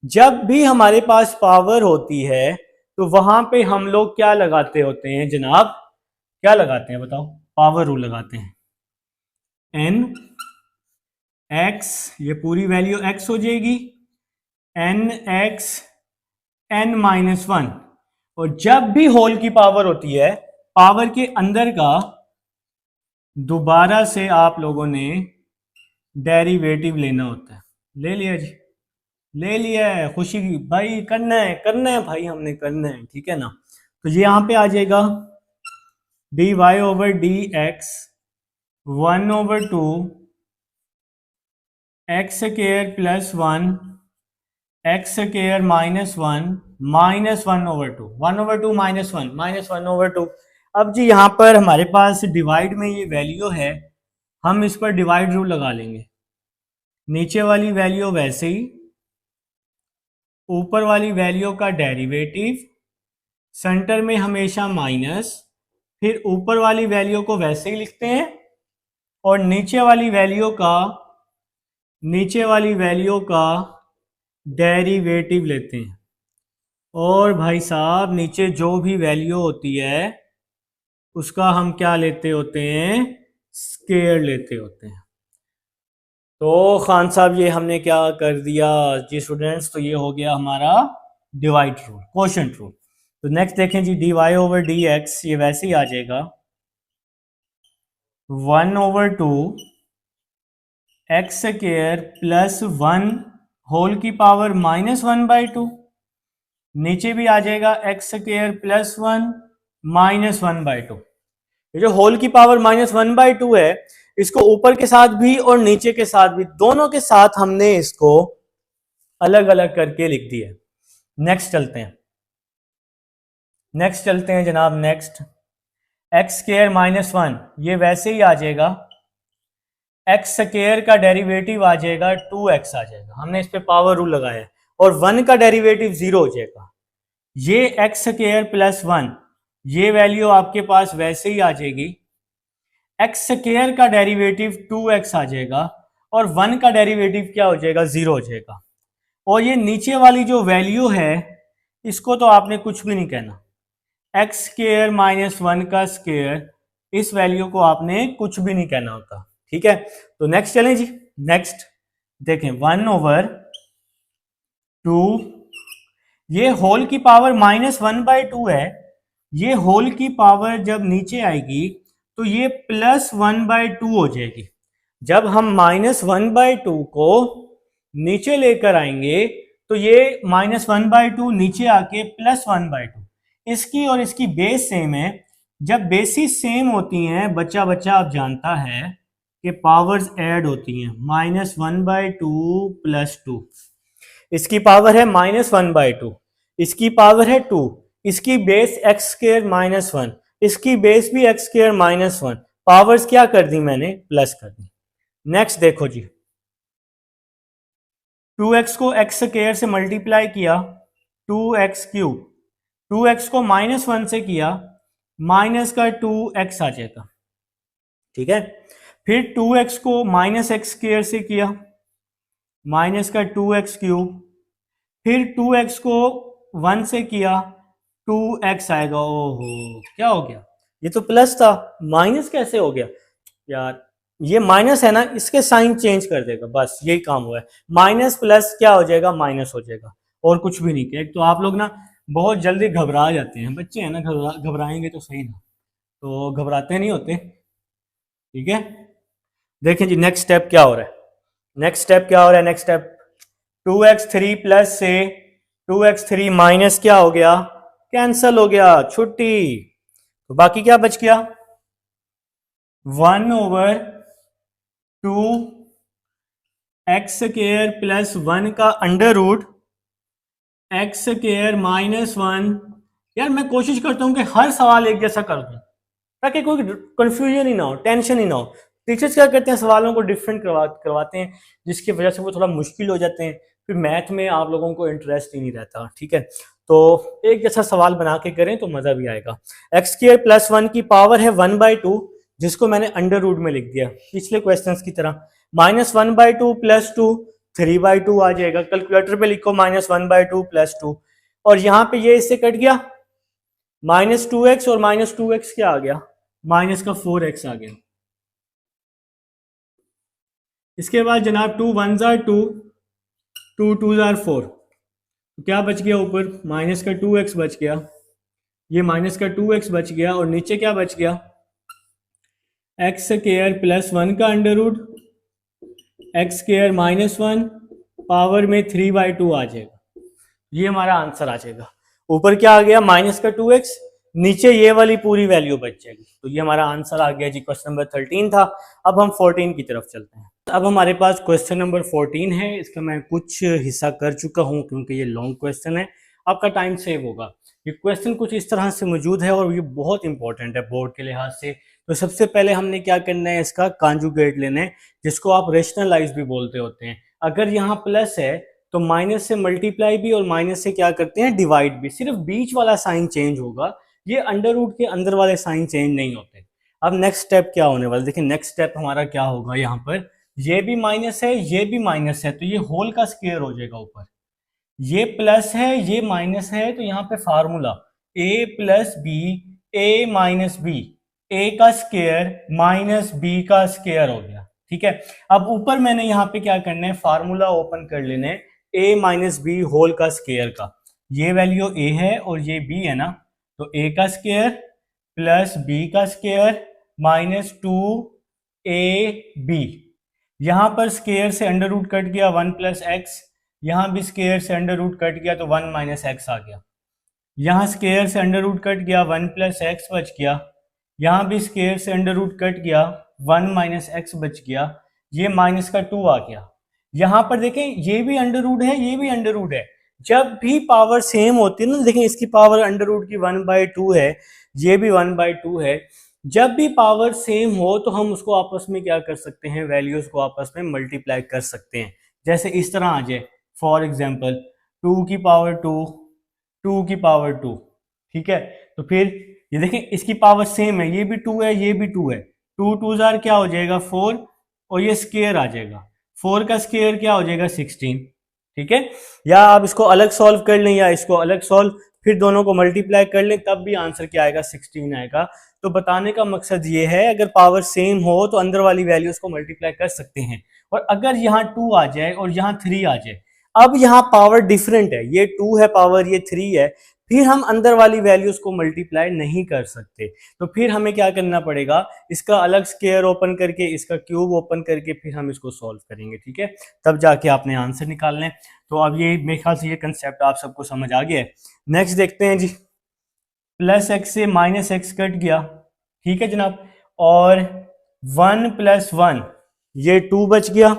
जब भी हमारे पास पावर होती है तो वहां पे हम लोग क्या लगाते होते हैं जनाब? क्या लगाते हैं बताओ? पावर रूल लगाते हैं। n x, ये पूरी वैल्यू x हो जाएगी, nx n-1। और जब भी होल की पावर होती है, पावर के अंदर का दोबारा से आप लोगों ने डेरिवेटिव लेना होता है। ले लिया जी, ले लिया है। खुशी भाई करना है भाई, हमने करना है, ठीक है ना? तो ये यहां पे आ जाएगा dy/dx 1/2 x² + 1 x² - 1 -1/2, 1/2 -1 -1/2। अब जी यहां पर हमारे पास डिवाइड में ये वैल्यू है, हम इस पर डिवाइड रूल लगा लेंगे। नीचे वाली वैल्यू वैसे ही, ऊपर वाली वैल्यू का डेरिवेटिव, सेंटर में हमेशा माइनस, फिर ऊपर वाली वैल्यू को वैसे ही लिखते हैं और नीचे वाली वैल्यू का डेरिवेटिव लेते हैं। और भाई साहब नीचे जो भी वैल्यू होती है उसका हम क्या लेते होते हैं? स्क्वायर लेते होते हैं। तो खान साहब ये हमने क्या कर दिया जी स्टूडेंट्स? तो ये हो गया हमारा डिवाइड रूल, क्वोशंट रूल। तो नेक्स्ट देखें जी dy/dx, ये वैसे ही आ जाएगा 1/2 x² + 1 होल की पावर -1/2, नीचे भी आ जाएगा x² + 1 -1/2। ये जो होल की पावर -1/2 है, इसको ऊपर के साथ भी और नीचे के साथ भी, दोनों के साथ हमने इसको अलग अलग करके लिख दिया। नेक्स्ट चलते हैं जनाब। नेक्स्ट x² - 1, ये वैसे ही आ जाएगा, x² का डेरिवेटिव आ जाएगा 2x आ जाएगा, हमने इस पे पावर रूल लगाया है, और 1 का डेरिवेटिव 0 हो जाएगा। ये x² + 1, ये वैल्यू आपके पास वैसे ही आ जाएगी, x² का डेरिवेटिव 2x आ जाएगा और 1 का डेरिवेटिव क्या हो जाएगा, 0 हो जाएगा। और ये नीचे वाली जो वैल्यू है इसको तो आपने कुछ भी नहीं कहना, एक्स स्क्वायर माइनस 1 का स्क्वायर, इस वैल्यू को आपने कुछ भी नहीं कहना होता, ठीक है। तो नेक्स्ट चलें जी, नेक्स्ट देखें 1/2, ये होल की पावर -1/2 है, ये होल की पावर जब नीचे आएगी तो ये +1/2 हो जाएगी। जब हम -1/2 को नीचे लेकर आएंगे तो ये -1/2 नीचे आके +1/2, इसकी और इसकी बेस सेम है। जब बेसिस सेम होती हैं बच्चा बच्चा आप जानता है कि पावर्स ऐड होती हैं, -1/2 + 2, इसकी पावर है -1/2, इसकी पावर है 2, इसकी बेस x² -1, इसकी बेस भी x² -1, पावर्स क्या कर दी मैंने, प्लस कर दी। नेक्स्ट देखो जी, 2x को x² से मल्टीप्लाई किया, 2x³, 2x को -1 से किया, -2x आ जाएगा, ठीक है। फिर 2x को -x² से किया, -2x³, फिर 2x को 1 से किया, 2x आएगा। ओहो क्या हो गया, ये तो प्लस था, माइनस कैसे हो गया यार, ये माइनस है ना, इसके साइन चेंज कर देगा, बस यही काम हुआ है। माइनस प्लस क्या हो जाएगा, माइनस हो जाएगा, और कुछ भी नहीं किया। एक तो आप लोग ना बहुत जल्दी घबरा जाते हैं, बच्चे हैं ना, घबराएंगे तो सही ना, तो घबराते नहीं होते, ठीक है। देखें जी नेक्स्ट स्टेप क्या हो रहा है, नेक्स्ट स्टेप क्या हो रहा है, नेक्स्ट स्टेप 2x3 प्लस से 2x3 माइनस क्या हो गया, कैंसल हो गया, छुट्टी। तो बाकी क्या बच गया, 1/2 x² प्लस 1 का अंडर रूट x² -1। यार मैं कोशिश करता हूं कि हर सवाल एक जैसा कर दूं ताकि कोई कंफ्यूजन ही ना हो, टेंशन ही ना हो। टीचर्स क्या करते हैं, सवालों को डिफरेंट करवाते हैं, जिसकी वजह से वो थोड़ा मुश्किल हो जाते हैं, फिर मैथ में आप लोगों को इंटरेस्ट ही नहीं रहता, ठीक है। तो एक जैसा सवाल बना के करें तो मजा भी आएगा। x² प्लस 1 की पावर है 1/2, जिसको मैंने अंडर रूट में लिख दिया पिछले क्वेश्चंस की तरह। -1/2 + 2 3/2 आ जाएगा, कैलकुलेटर पे लिखो -1/2 + 2, और यहाँ पे ये इससे कट गया, -2x और -2x क्या आ गया, -4x आ गया। इसके बाद जनाब 2 1 2, 2 2 4, तो क्या बच गया, ऊपर -2x बच गया, ये -2x बच गया, और नीचे क्या बच गया, x² प्लस 1 का अंडर रूट x² -1 पावर में 3/2 आ जाएगा, ये हमारा आंसर आ जाएगा। ऊपर क्या आ गया, -2x, नीचे ये वाली पूरी वैल्यू बच जाएगी, तो ये हमारा आंसर आ गया जी। क्वेश्चन नंबर 13 था। अब हम 14 की तरफ चलते हैं। अब हमारे पास क्वेश्चन नंबर 14 है, इसका मैं कुछ हिस्सा कर चुका हूं क्योंकि ये लॉन्ग क्वेश्चन है, आपका टाइम सेव होगा। ये क्वेश्चन कुछ इस तरह से मौजूद है और ये बहुत इंपॉर्टेंट है बोर्ड के लिहाज से। तो सबसे पहले हमने क्या करना है, इसका कॉन्जुगेट लेना है, जिसको आप रेशनलाइज भी बोलते होते हैं। अगर यहाँ प्लस है तो माइनस से मल्टीप्लाई भी और माइनस से क्या करते हैं, डिवाइड भी, सिर्फ बीच वाला साइन चेंज होगा, ये अंडर रूट के अंदर वाले साइन चेंज नहीं होते। अब नेक्स्ट स्टेप क्या होने वाला, देखिए नेक्स्ट स्टेप हमारा क्या होगा, यहाँ पर ये भी माइनस है, ये भी माइनस है, तो ये होल का स्क्वायर हो जाएगा ऊपर, ये प्लस है, ये माइनस है, तो यहाँ पे formula a + b a - b, a का स्क्वायर माइनस b का स्क्वायर हो गया, ठीक है। अब ऊपर मैंने यहाँ पे क्या करना है, फार्मूला ओपन कर लेना है a - b होल का स्क्वायर का, ये वैल्यू a है और ये b है ना, तो a का स्क्वायर प्लस b का स्क्वायर -2ab, यहां पर स्क्वायर से अंडर रूट कट गया 1 + x, यहां भी स्क्वायर से अंडर रूट कट गया तो 1 - x आ गया, यहां स्क्वायर से अंडर रूट कट गया 1 + x बच गया, यहां भी स्क्वायर से अंडर रूट कट गया 1 - x बच गया, ये -2 आ गया। यहां पर देखें ये भी अंडर रूट है, ये भी अंडर रूट है, जब भी पावर सेम होती है ना, देखें इसकी पावर अंडर रूट की 1/2 है, ये भी 1/2 है, जब भी पावर सेम हो तो हम उसको आपस में क्या कर सकते हैं, वैल्यूज को आपस में मल्टीप्लाई कर सकते हैं। जैसे इस तरह आ जाए, फॉर एग्जाम्पल 2 की पावर 2, 2 की पावर 2, ठीक है। तो फिर ये देखें इसकी पावर सेम है, ये भी 2 है, ये भी 2 है, 2 2 क्या हो जाएगा 4, और ये स्क्वायर आ जाएगा, 4 का स्क्वायर क्या हो जाएगा 16, ठीक है। या आप इसको अलग सॉल्व कर लें या इसको अलग सॉल्व, फिर दोनों को मल्टीप्लाई कर लें, तब भी आंसर क्या आएगा 16 आएगा। तो बताने का मकसद ये है अगर पावर सेम हो तो अंदर वाली वैल्यूज को मल्टीप्लाई कर सकते हैं, और अगर यहाँ 2 आ जाए और यहाँ 3 आ जाए, अब यहाँ पावर डिफरेंट है, ये 2 है पावर, ये 3 है, फिर हम अंदर वाली वैल्यूज को मल्टीप्लाई नहीं कर सकते। तो फिर हमें क्या करना पड़ेगा, इसका अलग स्क्वायर ओपन करके, इसका क्यूब ओपन करके फिर हम इसको सॉल्व करेंगे, ठीक है, तब जाके आपने आंसर निकालना है। तो अब ये मेरे ख्याल से ये कंसेप्ट आप सबको समझ आ गया है। नेक्स्ट देखते हैं जी, प्लस एक्स से माइनस एक्स कट गया, ठीक है जनाब, और 1 + 1 ये 2 बच गया,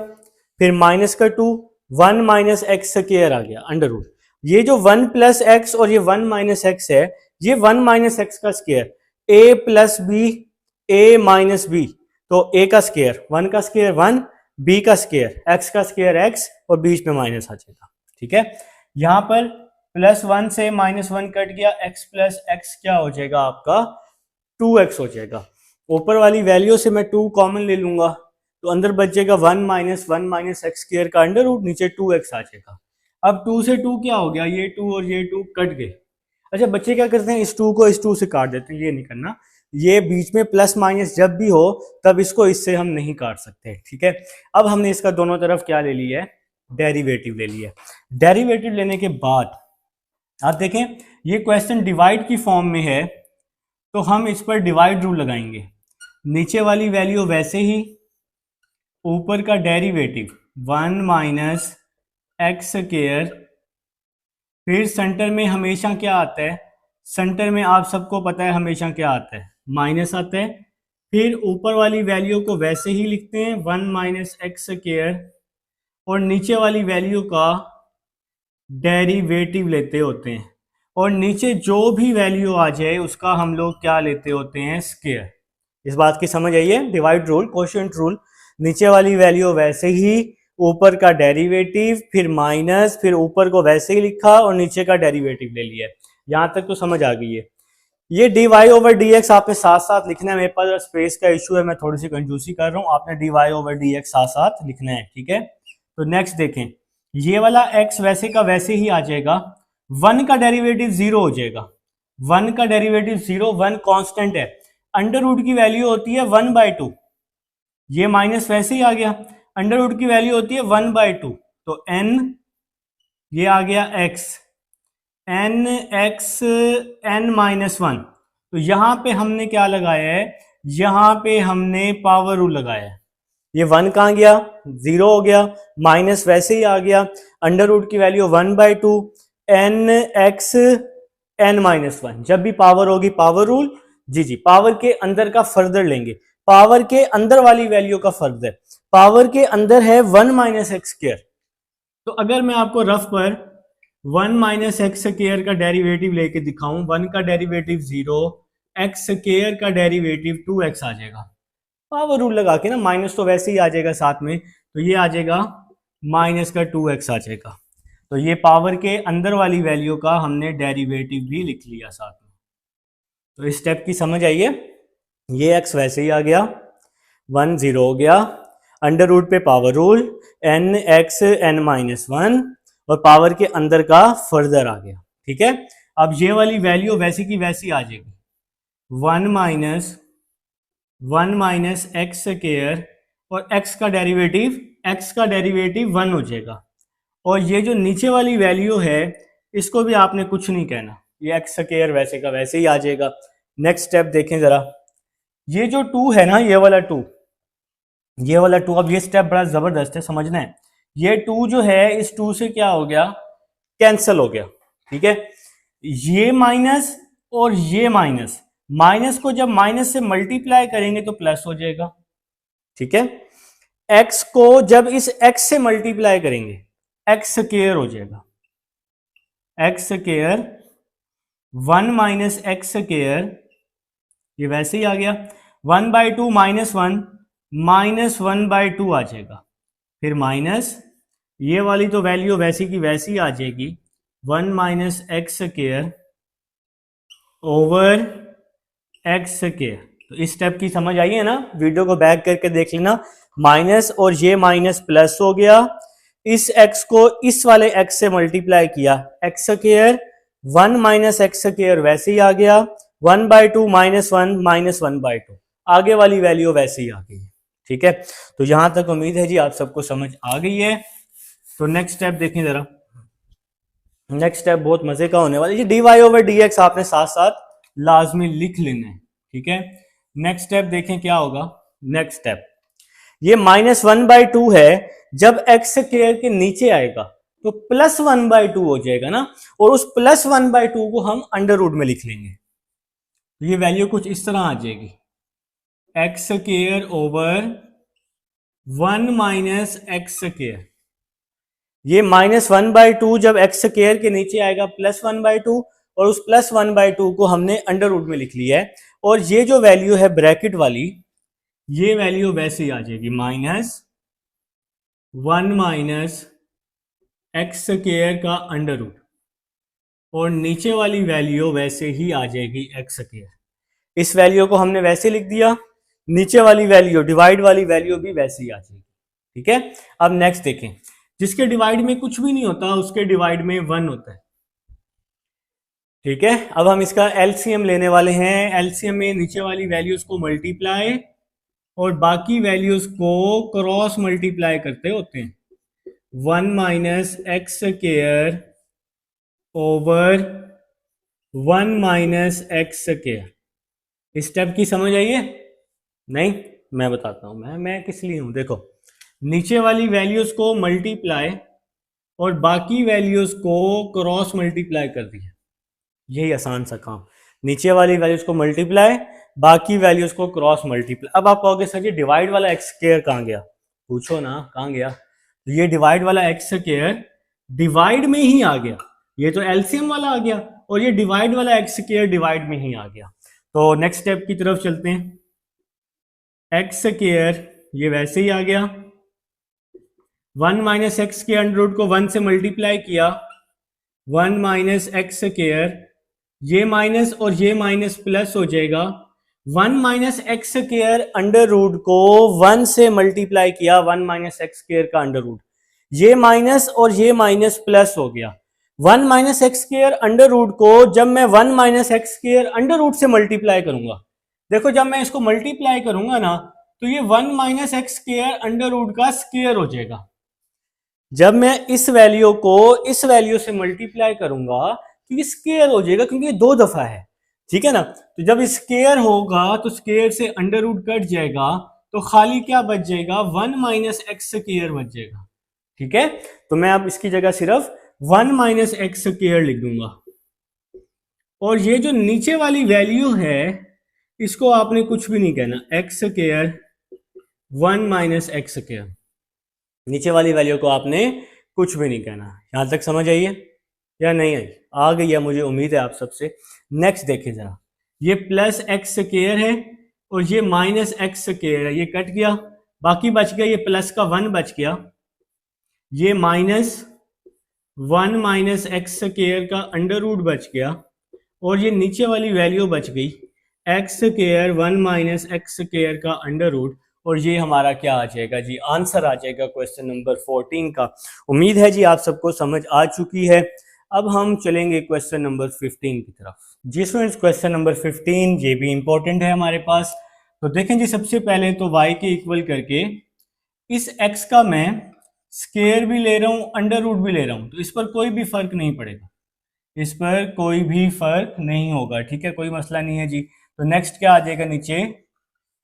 फिर माइनस का 2, 1 माइनस एक्स स्क्वायर आ गया अंडर रूट। ये जो 1 + x और ये 1 माइनस एक्स है, ये 1 माइनस एक्स का square, a + b, a minus b, तो a का स्क्वायर 1 का स्क्वायर 1, b का स्क्वायर x का स्क्वायर x, और बीच में माइनस आ जाएगा, ठीक है। यहां पर +1 से -1 कट गया, x + x क्या हो जाएगा आपका 2x हो जाएगा। ऊपर वाली वैल्यू से मैं 2 कॉमन ले लूंगा, तो अंदर बच जाएगा 1 - 1 माइनस एक्स स्क्वायर का अंडर रूट, नीचे 2x आ जाएगा। अब 2 से 2 क्या हो गया, ये 2 और ये 2 कट गए। अच्छा बच्चे क्या करते हैं, इस 2 को इस 2 से काट देते हैं, ये नहीं करना, ये बीच में प्लस माइनस जब भी हो तब इसको इससे हम नहीं काट सकते, ठीक है। अब हमने इसका दोनों तरफ क्या ले लिया है, डेरिवेटिव ले लिया। डेरिवेटिव लेने के बाद आप देखें ये क्वेश्चन डिवाइड की फॉर्म में है, तो हम इस पर डिवाइड रूल लगाएंगे। नीचे वाली वैल्यू वैसे ही, ऊपर का डेरिवेटिव 1 माइनस एक्स स्क्वायर, फिर सेंटर में हमेशा क्या आता है, सेंटर में आप सबको पता है हमेशा क्या आता है, माइनस आता है। फिर ऊपर वाली वैल्यू को वैसे ही लिखते हैं 1 माइनस एक्स स्क्वायर, और नीचे वाली वैल्यू का डेरिवेटिव लेते होते हैं, और नीचे जो भी वैल्यू आ जाए उसका हम लोग क्या लेते होते हैं, स्क्वायर। इस बात की समझ आई है, डिवाइड रूल, कोशेंट रूल, नीचे वाली वैल्यू वैसे ही, ऊपर का डेरिवेटिव, फिर माइनस, फिर ऊपर को वैसे ही लिखा और नीचे का डेरिवेटिव ले लिया। यहां तक तो समझ आ गई है। ये dy/dx आपने साथ साथ लिखना है, मेरे पास स्पेस का इशू है, मैं थोड़ी सी कंजूसी कर रहा हूं, आपने dy/dx साथ साथ लिखना है, ठीक है। तो नेक्स्ट देखें, ये वाला x वैसे का वैसे ही आ जाएगा, 1 का डेरिवेटिव 0 हो जाएगा, 1 का डेरिवेटिव 0, 1 कांस्टेंट है, अंडर रूट की वैल्यू होती है 1/2, ये माइनस वैसे ही आ गया, अंडर रूट की वैल्यू होती है 1/2, तो n ये आ गया x, n x n-1, तो यहां पे हमने क्या लगाया है, यहां पे हमने पावर रूल लगाया है। ये 1 कहां गया, 0 हो गया, माइनस वैसे ही आ गया, अंडर रूट की वैल्यू 1/2, n x n-1, जब भी पावर होगी पावर रूल, जी जी, पावर के अंदर का फर्दर लेंगे, पावर के अंदर वाली वैल्यू का फर्दर, पावर के अंदर है 1 माइनस एक्स स्क्वायर, तो अगर मैं आपको रफ पर 1 माइनस एक्स स्क्वायर का डेरिवेटिव लेके दिखाऊं, 1 का डेरिवेटिव 0, एक्स स्क्वायर का डेरिवेटिव 2x आ जाएगा, पावर रूल लगा के ना, माइनस तो वैसे ही आ जाएगा साथ में, तो ये आ जाएगा माइनस का 2x आ जाएगा। तो ये पावर के अंदर वाली वैल्यू का हमने डेरिवेटिव भी लिख लिया साथ में। तो इस स्टेप की समझ आइए, ये x वैसे ही आ गया, 1 0 हो गया, अंडर रूट पे power rule, n x n-1, और पावर के अंदर का फर्दर आ गया, ठीक है। अब ये वाली वैल्यू वैसी की वैसी आ जाएगी, 1 माइनस एक्स स्क्वायर, और x का डेरिवेटिव 1 हो जाएगा, और ये जो नीचे वाली वैल्यू है इसको भी आपने कुछ नहीं कहना, ये एक्स स्क्वायर वैसे का वैसे ही आ जाएगा। नेक्स्ट स्टेप देखें जरा, ये जो 2 है ना, ये वाला 2, अब ये स्टेप बड़ा जबरदस्त है, समझना है। ये 2 जो है, इस 2 से क्या हो गया, कैंसिल हो गया, ठीक है। ये माइनस और ये माइनस, माइनस को जब माइनस से मल्टीप्लाई करेंगे तो प्लस हो जाएगा, ठीक है। x को जब इस x से मल्टीप्लाई करेंगे, एक्स स्क्वायर हो जाएगा, X square 1 minus x square, ये वैसे ही आ गया, 1/2 -1 -1/2 आ जाएगा, फिर माइनस, ये वाली तो वैल्यू वैसी की वैसी आ जाएगी, 1 minus x square over x square, तो इस स्टेप की समझ आई है ना, वीडियो को बैक करके देख लेना। माइनस और ये माइनस प्लस हो गया, इस x को इस वाले x से मल्टीप्लाई किया, x square 1 minus x square वैसे ही आ गया, 1/2 -1 आगे वाली वैल्यू वैसे ही आ गई। ठीक है, तो यहां तक उम्मीद है जी आप सबको समझ आ गई है। तो नेक्स्ट स्टेप देखें जरा। नेक्स्ट स्टेप बहुत मजे का होने वाला है, dy ओवर dx आपने साथ साथ लाजमी लिख लेना है। ठीक है, नेक्स्ट स्टेप देखें क्या होगा। नेक्स्ट स्टेप, ये -1/2 है, जब एक्स स्क्वायर के नीचे आएगा तो +1/2 हो जाएगा ना, और उस +1/2 को हम अंडर रूट में लिख लेंगे। तो ये वैल्यू कुछ इस तरह आ जाएगी, x square over 1 minus x square. ये -1/2 जब एक्स स्क्वायर के नीचे आएगा +1/2, और उस +1/2 को हमने अंडर रूट में लिख लिया है, और ये जो वैल्यू है ब्रैकेट वाली, ये वैल्यू वैसे ही आ जाएगी -1 माइनस एक्स स्क्वायर का अंडर रूट, और नीचे वाली वैल्यू वैसे ही आ जाएगी एक्स स्क्वायर। इस वैल्यू को हमने वैसे लिख दिया, नीचे वाली वैल्यू डिवाइड वाली वैल्यू भी वैसे ही आ जाएगी। ठीक है, अब नेक्स्ट देखें, जिसके डिवाइड में कुछ भी नहीं होता उसके डिवाइड में 1 होता है। ठीक है, अब हम इसका एलसीएम लेने वाले हैं। एलसीएम में नीचे वाली वैल्यूज को मल्टीप्लाई और बाकी वैल्यूज को क्रॉस मल्टीप्लाई करते होते हैं। 1 minus x square over 1 minus x square. इस स्टेप की समझ आई है? नहीं, मैं बताता हूं, मैं किस लिए हूं। देखो, नीचे वाली वैल्यूज को मल्टीप्लाई और बाकी वैल्यूज को क्रॉस मल्टीप्लाई कर दिया, यही आसान सा काम। नीचे वाली वैल्यूज को मल्टीप्लाई, बाकी वैल्यूज को क्रॉस मल्टीप्लाई। अब आप कहोगे सर ये डिवाइड वाला एक्स स्क्वायर कहाँ गया? पूछो ना, कहाँ गया? तो ये डिवाइड वाला एक्स स्क्वायर डिवाइड में ही आ गया, ये तो एलसीएम वाला आ गया, और ये डिवाइड वाला एक्स स्क्वायर डिवाइड में ही आ गया। तो नेक्स्ट स्टेप की तरफ चलते हैं। एक्स स्क्वायर ये वैसे ही आ गया, 1 माइनस एक्स के अंडर रूट को 1 से मल्टीप्लाई किया, 1 माइनस एक्स स्क्वायर, ये माइनस और ये माइनस प्लस हो जाएगा। 1 minus x square under root को 1 से मल्टीप्लाई किया, 1 माइनस एक्स स्क्वायर का अंडर रूट, ये माइनस और ये माइनस प्लस हो गया। 1 minus x square under root को जब मैं 1 minus x square under root से मल्टीप्लाई करूंगा, देखो जब मैं इसको मल्टीप्लाई करूंगा ना, तो ये 1 minus x square under root का स्क्वायर हो जाएगा। जब मैं इस वैल्यू को इस वैल्यू से मल्टीप्लाई करूंगा तो ये स्क्वायर हो जाएगा, क्योंकि ये 2 दफा है। ठीक है ना, तो जब स्क्वायर होगा तो स्क्वायर से अंडर रूट कट जाएगा, तो खाली क्या बच जाएगा? 1 माइनस एक्स स्क्वायर बच जाएगा। ठीक है, तो मैं अब इसकी जगह सिर्फ 1 माइनस एक्स स्क्वायर लिख दूंगा, और ये जो नीचे वाली वैल्यू है इसको आपने कुछ भी नहीं कहना, x square 1 minus x square, नीचे वाली वैल्यू को आपने कुछ भी नहीं कहना। यहां तक समझ आई है या नहीं आई? आ गई है, मुझे उम्मीद है आप सबसे। नेक्स्ट देखिए जरा, ये प्लस एक्स स्क्वायर है और ये माइनस एक्स स्क्वायर है, ये कट गया, बाकी बच गया ये प्लस का 1 बच गया, ये माइनस 1 माइनस एक्स स्क्वायर का अंडर रूट बच गया, और ये नीचे वाली वैल्यू बच गई x square 1 minus x square का अंडर रूट, और ये हमारा क्या आ जाएगा जी? आंसर आ जाएगा क्वेश्चन नंबर 14 का। उम्मीद है जी आप सबको समझ आ चुकी है। अब हम चलेंगे क्वेश्चन नंबर 15 की तरफ। जी स्टूडेंट्स, क्वेश्चन नंबर 15 ये भी इंपॉर्टेंट है हमारे पास। तो देखें जी, सबसे पहले तो y के इक्वल करके इस x का मैं स्क्वायर भी ले रहा हूं, अंडर रूट भी ले रहा हूं, तो इस पर कोई भी फर्क नहीं पड़ेगा, इस पर कोई भी फर्क नहीं होगा। ठीक है, कोई मसला नहीं है जी। तो नेक्स्ट क्या आ जाएगा नीचे?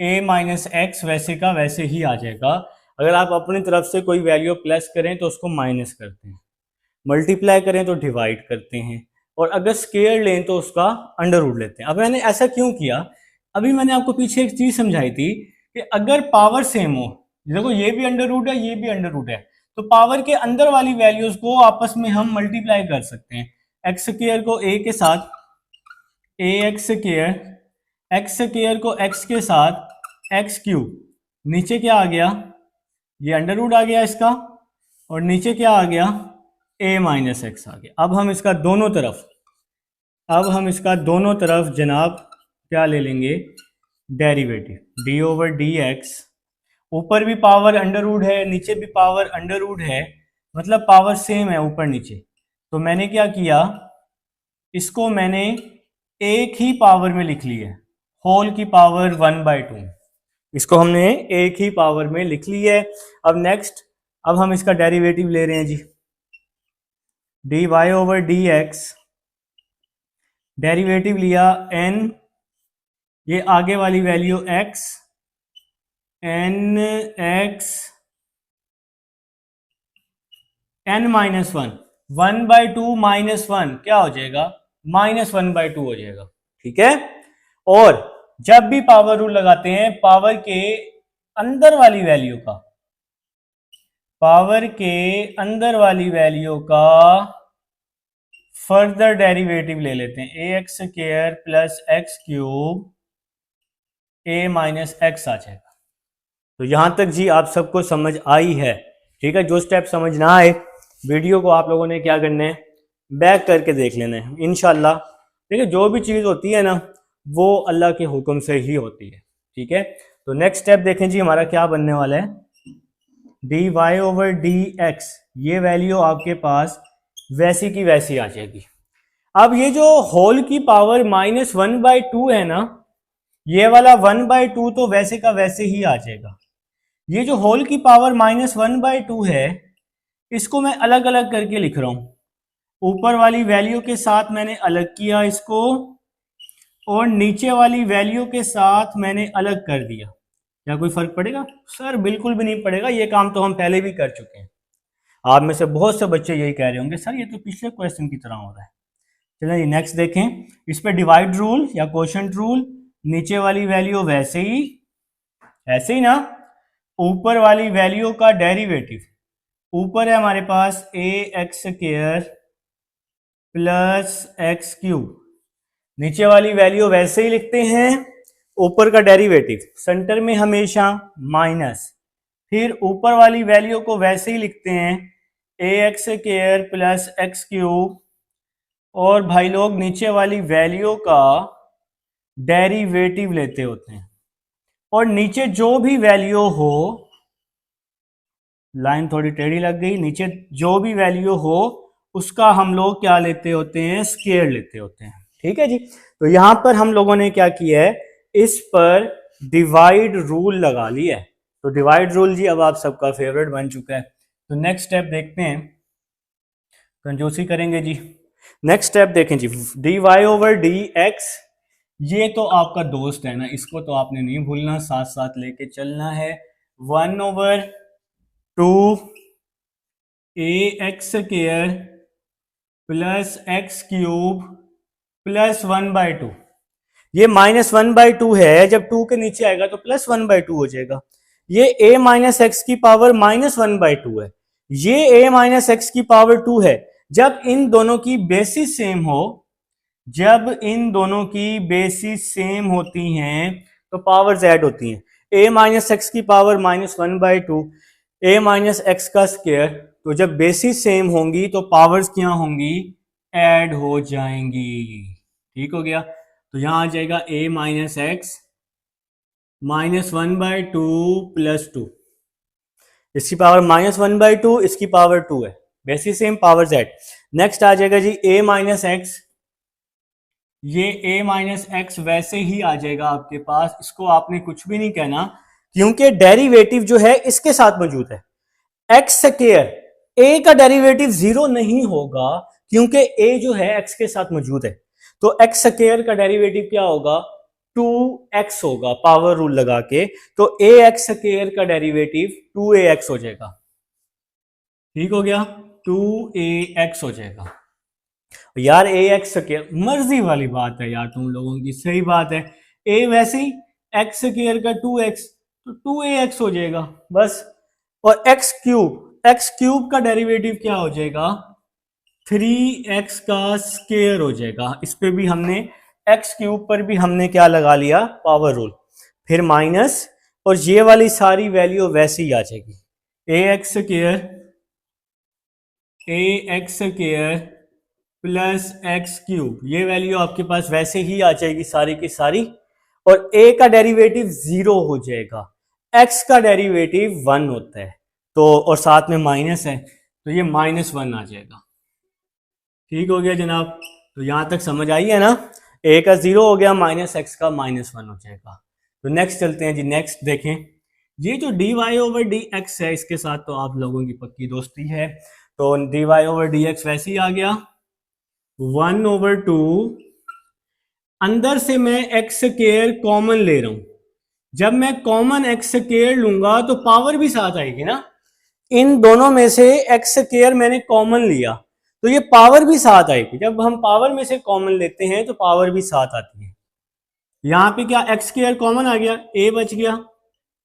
a माइनस एक्स वैसे का वैसे ही आ जाएगा। अगर आप अपनी तरफ से कोई वैल्यू प्लस करें तो उसको माइनस करते हैं, मल्टीप्लाई करें तो डिवाइड करते हैं, और अगर स्क्वायर लें तो उसका अंडर रूट लेते हैं। अब मैंने ऐसा क्यों किया? अभी मैंने आपको पीछे एक चीज समझाई थी कि अगर पावर सेम हो, देखो ये भी अंडर रूट है, ये भी अंडर रूट है, तो पावर के अंदर वाली वैल्यूज को आपस में हम मल्टीप्लाई कर सकते हैं। एक्स स्क्वायर को a के साथ ए एक्स स्क्वायर, एक्स स्क्वायर को x के साथ एक्स क्यूब, नीचे क्या आ गया? ये अंडर रूट आ गया इसका, और नीचे क्या आ गया? a माइनस एक्स आ गया। अब हम इसका दोनों तरफ जनाब क्या ले लेंगे? Derivative D over D x, ऊपर भी पावर अंडर रूट है, नीचे भी पावर अंडर रूट है, मतलब पावर सेम है ऊपर नीचे। तो मैंने क्या किया, इसको मैंने एक ही पावर में लिख लिया, होल की पावर 1/2, इसको हमने एक ही पावर में लिख ली है। अब नेक्स्ट, अब हम इसका डेरिवेटिव ले रहे हैं जी, D Y over D X, derivative लिया n, ये आगे वाली value x, n x n-1, 1/2 -1 क्या हो जाएगा, -1/2 हो जाएगा, ठीक है। और जब भी पावर रूल लगाते हैं, पावर के अंदर वाली वैल्यू का, पावर के अंदर वाली वैल्यू का फर्दर डेरिवेटिव ले लेते हैं, A X square plus X cube A minus X आ जाएगा। तो यहां तक जी आप सबको समझ आई है, ठीक है। जो स्टेप समझ ना आए, वीडियो को आप लोगों ने क्या करना है, बैक करके देख लेना है इंशाल्लाह। ठीक है, जो भी चीज़ होती है ना, वो अल्लाह के हुक्म से ही होती है, ठीक है। तो नेक्स्ट स्टेप देखें जी, हमारा क्या बनने वाला है, d Y over D x, ये वैल्यू आपके पास वैसी की वैसी आ जाएगी। अब ये जो होल की पावर -1/2 है ना, ये वाला 1/2 तो वैसे का वैसे ही आ जाएगा। ये जो होल की पावर -1/2 है, इसको मैं अलग अलग करके लिख रहा हूं, ऊपर वाली वैल्यू के साथ मैंने अलग किया इसको, और नीचे वाली वैल्यू के साथ मैंने अलग कर दिया। क्या कोई फर्क पड़ेगा? सर बिल्कुल भी नहीं पड़ेगा, ये काम तो हम पहले भी कर चुके हैं। आप में से बहुत से बच्चे यही कह रहे होंगे, सर ये तो पिछले क्वेश्चन की तरह हो रहा है। चलिए नेक्स्ट देखें, इस पे डिवाइड रूल या क्वोशंट रूल, नीचे वाली वैल्यू वैसे ही, ऐसे ही ना, ऊपर वाली वैल्यू का डेरिवेटिव, ऊपर है हमारे पास A X square plus X cube, नीचे वाली वैल्यू वैसे ही लिखते हैं, ऊपर का डेरिवेटिव सेंटर में हमेशा माइनस, फिर ऊपर वाली वैल्यू को वैसे ही लिखते हैं A X square plus X cube, और भाई लोग नीचे वाली वैल्यू का डेरिवेटिव लेते होते हैं, और नीचे जो भी वैल्यू हो, लाइन थोड़ी टेढ़ी लग गई, नीचे जो भी वैल्यू हो उसका हम लोग क्या लेते होते हैं, स्क्वायर लेते होते हैं, ठीक है जी। तो यहां पर हम लोगों ने क्या किया है, इस पर डिवाइड रूल लगा लिया है। तो डिवाइड रूल जी अब आप सबका फेवरेट बन चुका है। तो नेक्स्ट स्टेप देखते हैं, कंजूसी करेंगे जी। नेक्स्ट स्टेप देखें जी, D Y over D x, ये तो आपका दोस्त है ना, इसको तो आपने नहीं भूलना, साथ साथ लेके चलना है। 1/2 A X square plus X cube plus 1/2, ये -1/2 है, जब 2 के नीचे आएगा तो +1/2 हो जाएगा। ये a माइनस एक्स की पावर -1/2 है, ये a माइनस एक्स की पावर 2 है। जब इन दोनों की बेसिस सेम हो, जब इन दोनों की बेसिस सेम होती हैं तो पावर्स ऐड होती हैं। a माइनस एक्स की पावर -1/2, a माइनस एक्स का स्क्वायर, तो जब बेसिस सेम होंगी तो पावर्स क्या होंगी, ऐड हो जाएंगी, ठीक हो गया। तो यहां आ जाएगा a माइनस एक्स -1/2 प्लस 2, इसकी पावर -1/2, इसकी पावर 2 है, basis same power z। Next आ जाएगा जी a माइनस एक्स, ये a माइनस एक्स वैसे ही आ जाएगा आपके पास, इसको आपने कुछ भी नहीं कहना, क्योंकि डेरिवेटिव जो है इसके साथ मौजूद है। एक्स स्क्वायर, a का डेरिवेटिव 0 नहीं होगा क्योंकि a जो है x के साथ मौजूद है, तो एक्स स्क्वायर का डेरिवेटिव क्या होगा, 2x होगा, पावर रूल लगा के। तो ए एक्स स्क्वायर का डेरिवेटिव 2ax हो जाएगा, ठीक हो गया, 2ax हो जाएगा। यार ए एक्स स्क्वायर मर्जी वाली बात है यार तुम लोगों की, सही बात है, a वैसे ही एक्स स्क्वायर का 2x, तो 2ax हो जाएगा बस। और एक्स क्यूब का डेरिवेटिव क्या हो जाएगा, 3x का स्क्वायर हो जाएगा। इस पे भी हमने एक्स क्यूब पर भी हमने क्या लगा लिया, पावर रूल, फिर माइनस, और ये वाली सारी वैल्यू वैसे ही आ जाएगी, A X square plus X cube, ये वैल्यू आपके पास वैसे ही आ जाएगी सारी की सारी। और a का डेरिवेटिव 0 हो जाएगा, x का डेरिवेटिव 1 होता है, तो और साथ में माइनस है तो ये -1 आ जाएगा। ठीक हो गया जनाब, तो यहां तक समझ आई है ना। a का 0 हो गया, -x का -1 हो जाएगा। तो नेक्स्ट चलते हैं जी, नेक्स्ट देखें। ये जो dy/dx है, इसके साथ तो आप लोगों की पक्की दोस्ती है, तो dy/dx वैसे ही आ गया 1/2, अंदर से मैं एक्स स्क्वायर कॉमन ले रहा हूं। जब मैं कॉमन एक्स स्क्वायर लूंगा तो पावर भी साथ आएगी ना, इन दोनों में से एक्स स्क्वायर मैंने कॉमन लिया तो ये पावर भी साथ आएगी। जब हम पावर में से कॉमन लेते हैं तो पावर भी साथ आती है। यहां पे क्या एक्स स्क्वायर कॉमन आ गया, a बच गया,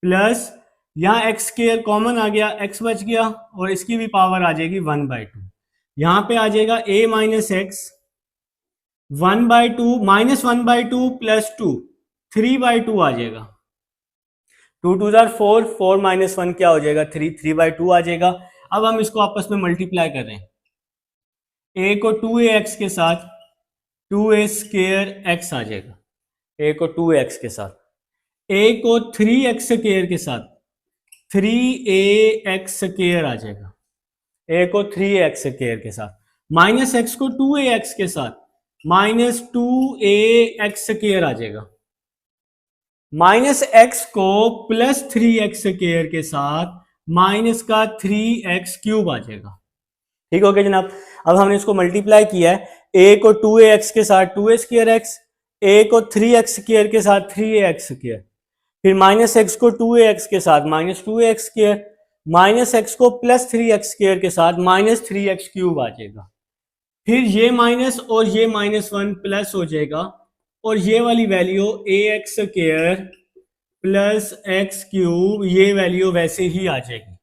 प्लस यहां एक्स स्क्वायर कॉमन आ गया, x बच गया, और इसकी भी पावर आ जाएगी 1/2। यहां पे आ जाएगा a माइनस एक्स 1/2 -1/2 प्लस 2 3/2 आ जाएगा। 2 2 4, 4 -1 क्या हो जाएगा 3, 3/2 आ जाएगा। अब हम इसको आपस में मल्टीप्लाई कर रहे हैं, a को 2ax के साथ 2a स्क्वायर x आ जाएगा, a को 2x के साथ, a को 3x स्क्वायर के साथ 3ax स्क्वायर आ जाएगा, a को 3x स्क्वायर के साथ, माइनस x को 2ax के साथ -2ax स्क्वायर आ जाएगा, माइनस x को प्लस 3x स्क्वायर के साथ माइनस का 3x क्यूब आ जाएगा। ठीक हो गया जनाब। अब हमने इसको मल्टीप्लाई किया है, a को 2ax के साथ 2a स्क्वायर x, a को 3x स्क्वायर के साथ 3ax स्क्वायर, फिर माइनस x को 2ax के साथ -2ax स्क्वायर, माइनस x को प्लस 3x स्क्वायर के साथ -3x क्यूब आ जाएगा। फिर ये माइनस और ये -1 प्लस हो जाएगा, और ये वाली value ax square plus x cube, ये वैल्यू वैसे ही आ जाएगी।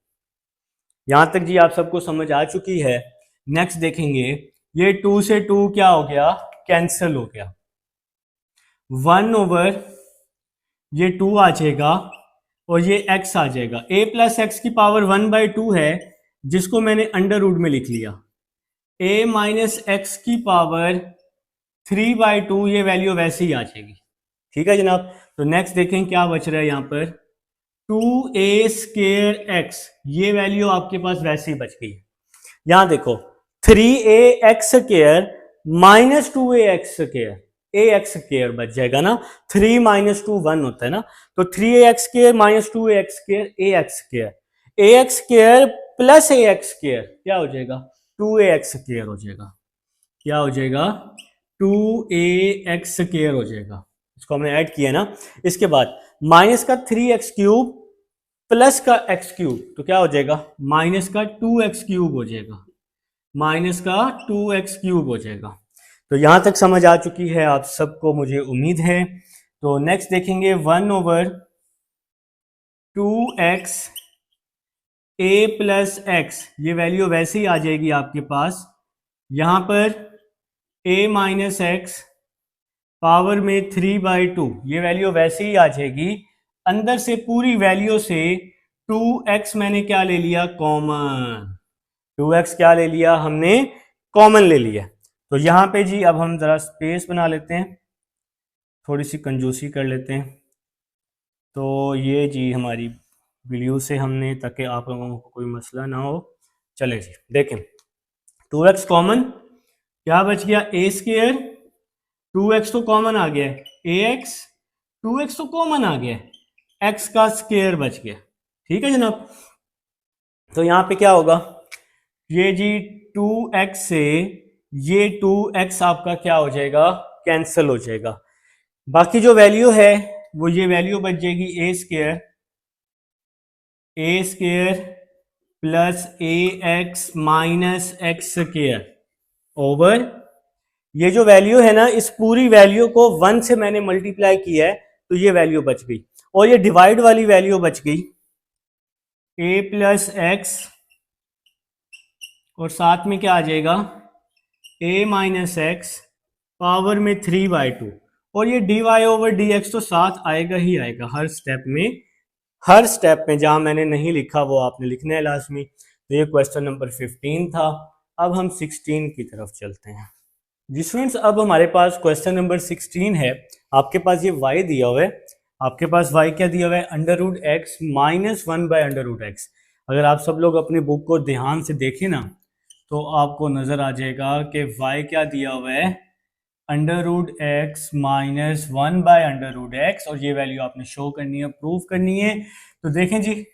यहां तक जी आप सबको समझ आ चुकी है। नेक्स्ट देखेंगे, ये 2 से 2 क्या हो गया, कैंसिल हो गया, 1 ओवर ये 2 आ जाएगा और ये x आ जाएगा। a प्लस एक्स की पावर 1/2 है, जिसको मैंने अंडर रूट में लिख लिया। a माइनस एक्स की पावर 3/2, ये वैल्यू वैसे ही आ जाएगी। ठीक है जनाब। तो नेक्स्ट देखें क्या बच रहा है यहाँ पर, 2a स्क्वायर x, ये वैल्यू आपके पास वैसे ही बच गई है। यहां देखो 3ax square minus 2ax square, ax square बच जाएगा ना, 3 - 2 1 होता है ना, तो 3ax square minus 2ax square ax square, ax square plus ax square क्या हो जाएगा 2ax स्क्वायर हो जाएगा। क्या हो जाएगा 2ax स्क्वायर हो जाएगा, इसको हमने ऐड किया ना। इसके बाद माइनस का 3x क्यूब प्लस का x क्यूब, तो क्या हो जाएगा माइनस का 2x क्यूब हो जाएगा, माइनस का 2x क्यूब हो जाएगा। तो यहां तक समझ आ चुकी है आप सबको, मुझे उम्मीद है। तो नेक्स्ट देखेंगे 1 over 2x a plus x, ये वैल्यू वैसे ही आ जाएगी आपके पास। यहां पर a माइनस एक्स पावर में 3/2, ये वैल्यू वैसे ही आ जाएगी। अंदर से पूरी वैल्यू से 2x मैंने क्या ले लिया कॉमन, 2x क्या ले लिया हमने कॉमन ले लिया। तो यहां पे जी अब हम जरा स्पेस बना लेते हैं, थोड़ी सी कंजूसी कर लेते हैं। तो ये जी हमारी वीडियो से हमने, ताकि आप लोगों को कोई मसला ना हो। चले जी देखें, 2x कॉमन, क्या बच गया a स्क्वायर, 2x तो कॉमन आ गया, ax 2x तो कॉमन आ गया, x का स्क्वायर बच गया। ठीक है जनाब। तो यहां पे क्या होगा, ये जी 2x से ये 2x आपका क्या हो जाएगा कैंसिल हो जाएगा। बाकी जो वैल्यू है वो ये वैल्यू बच जाएगी a square plus ax minus x square over, ये जो वैल्यू है ना, इस पूरी वैल्यू को 1 से मैंने मल्टीप्लाई किया है तो ये वैल्यू बच गई, और ये डिवाइड वाली वैल्यू बच गई a प्लस एक्स, और साथ में क्या आ जाएगा a माइनस एक्स पावर में 3/2, और ये dy/dx तो साथ आएगा ही आएगा हर स्टेप में। हर स्टेप में जहां मैंने नहीं लिखा वो आपने लिखना है लाजमी। तो ये क्वेश्चन नंबर 15 था। अब हम 16 की तरफ चलते हैं। जी स्टूडेंट्स, अब हमारे पास क्वेश्चन नंबर 16 है। आपके पास ये y दिया हुआ है, आपके पास y क्या दिया हुआ है, under root x minus 1 by under root x. अगर आप सब लोग अपने बुक को ध्यान से देखें ना तो आपको नजर आ जाएगा कि y क्या दिया हुआ है, under root x minus 1 by under root x, और ये वैल्यू आपने शो करनी है, प्रूव करनी है। तो देखें जी,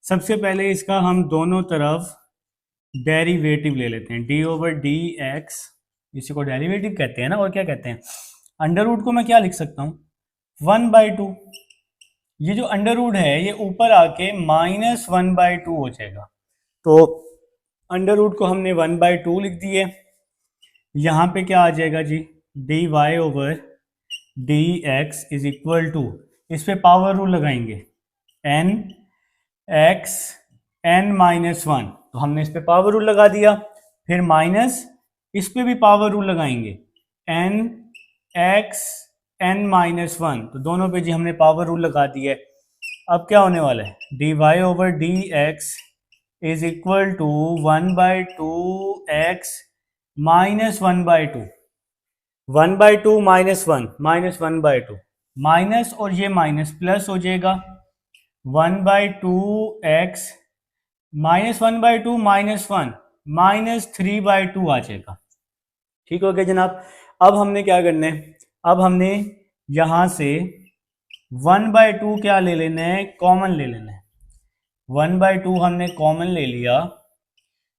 सबसे पहले इसका हम दोनों तरफ डेरिवेटिव ले लेते हैं, डी ओवर डी एक्स, इसी को डेरिवेटिव कहते हैं ना, और क्या कहते हैं। अंडर रूट को मैं क्या लिख सकता हूँ, 1/2। ये जो अंडर रूट है ये ऊपर आके -1/2 हो जाएगा। तो अंडर रूट को हमने 1/2 लिख दिए। यहाँ पे क्या आ जाएगा जी, D Y over D x is equal to, इस पे पावर रूल लगाएंगे, एन एक्स n-1, तो हमने इस पे पावर रूल लगा दिया। फिर माइनस, इस पे भी पावर रूल लगाएंगे, n x n-1, तो दोनों पे जी हमने पावर रूल लगा दिया है। अब क्या होने वाला है, d Y over D x is equal to 1/2 x minus 1/2, 1/2 -1 -1/2, minus और ये माइनस प्लस हो जाएगा, 1/2 x -1/2 -1 -3/2 आ जाएगा। ठीक हो गया जनाब। अब हमने क्या करना है, अब हमने यहां से 1/2 क्या ले लेना है, कॉमन ले लेना है। 1/2 हमने कॉमन ले लिया,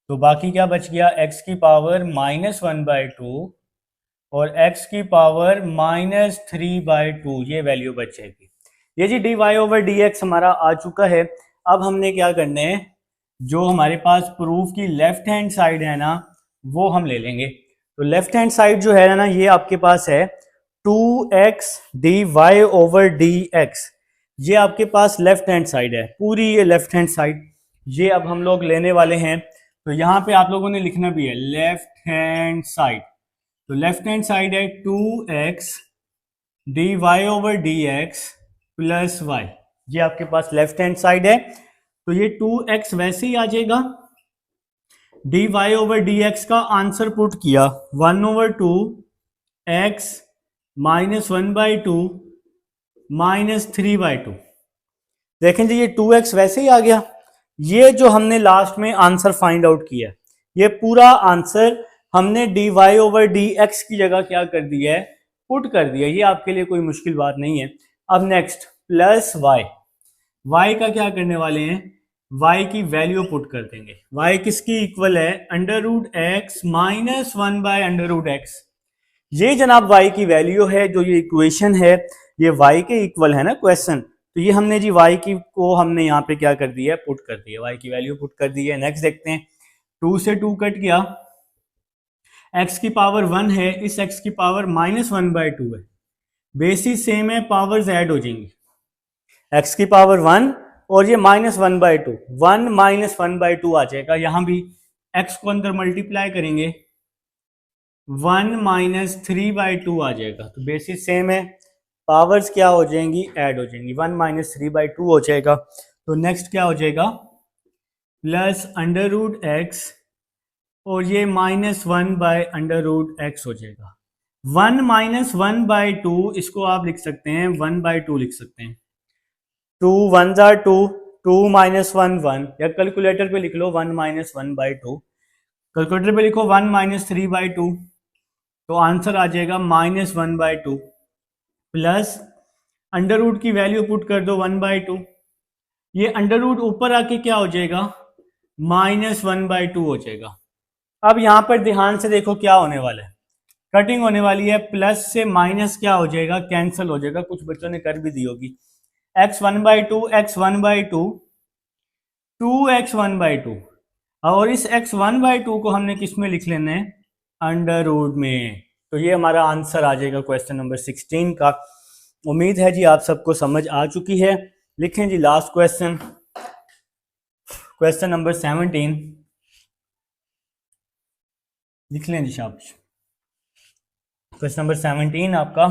तो बाकी क्या बच गया, x की पावर -1/2 और x की पावर -3/2, ये वैल्यू बच जाएगी। ये जी D Y over D x हमारा आ चुका है। अब हमने क्या करना है, जो हमारे पास प्रूफ की लेफ्ट हैंड साइड है ना, वो हम ले लेंगे। तो लेफ्ट हैंड साइड जो है ना, ये आपके पास है 2x d Y over D x, ये आपके पास लेफ्ट हैंड साइड है पूरी, ये लेफ्ट हैंड साइड ये अब हम लोग लेने वाले हैं। तो यहाँ पे आप लोगों ने लिखना भी है लेफ्ट हैंड साइड। तो लेफ्ट हैंड साइड है 2x d Y over D x plus y, ये आपके पास लेफ्ट हैंड साइड है। तो ये 2x वैसे ही आ जाएगा, d Y over D x का आंसर पुट किया 1/2 x -1/2 -3/2। देखें जी ये 2x वैसे ही आ गया। ये जो हमने लास्ट में आंसर फाइंड आउट किया, ये पूरा आंसर हमने d Y over D x की जगह क्या कर दिया है, पुट कर दिया। ये आपके लिए कोई मुश्किल बात नहीं है। अब नेक्स्ट प्लस वाई, वाई का क्या करने वाले हैं, y की वैल्यू पुट कर देंगे। y किसकी इक्वल है, under root x minus 1 by under root x. ये जनाब y की वैल्यू है, जो ये इक्वेशन है ये y के इक्वल है ना क्वेश्चन। तो ये हमने जी y की को हमने यहाँ पे क्या कर दिया है, पुट कर दिया, y की वैल्यू पुट कर दी है। नेक्स्ट देखते हैं, 2 से 2 कट गया, x की पावर 1 है, इस x की पावर -1/2 है, बेसिस सेम है, पावर्स ऐड हो जाएंगी, x की पावर 1 और ये -1/2, 1 -1/2 आ जाएगा। यहां भी x को अंदर मल्टीप्लाई करेंगे, 1 -3/2 आ जाएगा। तो बेसिस सेम है, पावर्स क्या हो जाएंगी, ऐड हो जाएंगी, 1 -3/2 हो जाएगा। तो नेक्स्ट क्या हो जाएगा, प्लस अंडर रूट एक्स और ये -1 बाय अंडर रूट एक्स हो जाएगा। 1 -1/2 इसको आप लिख सकते हैं 1/2 लिख सकते हैं, 2 1s are 2, 2 -1 1, या कैलकुलेटर पे लिख लो 1 -1/2, कैलकुलेटर पे लिखो 1 -3/2, तो आंसर आ जाएगा -1/2, प्लस अंडर रूट की वैल्यू पुट कर दो 1/2, ये अंडर रूट ऊपर आके क्या हो जाएगा, -1/2 हो जाएगा। अब यहां पर ध्यान से देखो क्या होने वाला है, कटिंग होने वाली है, प्लस से माइनस क्या हो जाएगा, कैंसिल हो जाएगा। कुछ बच्चों ने कर भी दी होगी, x 1/2 x 1/2 2x 1/2, और इस x 1/2 को हमने किस में लिख लेना है, अंडर रूट में। तो ये हमारा आंसर आ जाएगा क्वेश्चन नंबर 16 का। उम्मीद है जी आप सबको समझ आ चुकी है। लिखें जी लास्ट क्वेश्चन, क्वेश्चन नंबर 17 लिख लें जी शाबाश। क्वेश्चन नंबर 17 आपका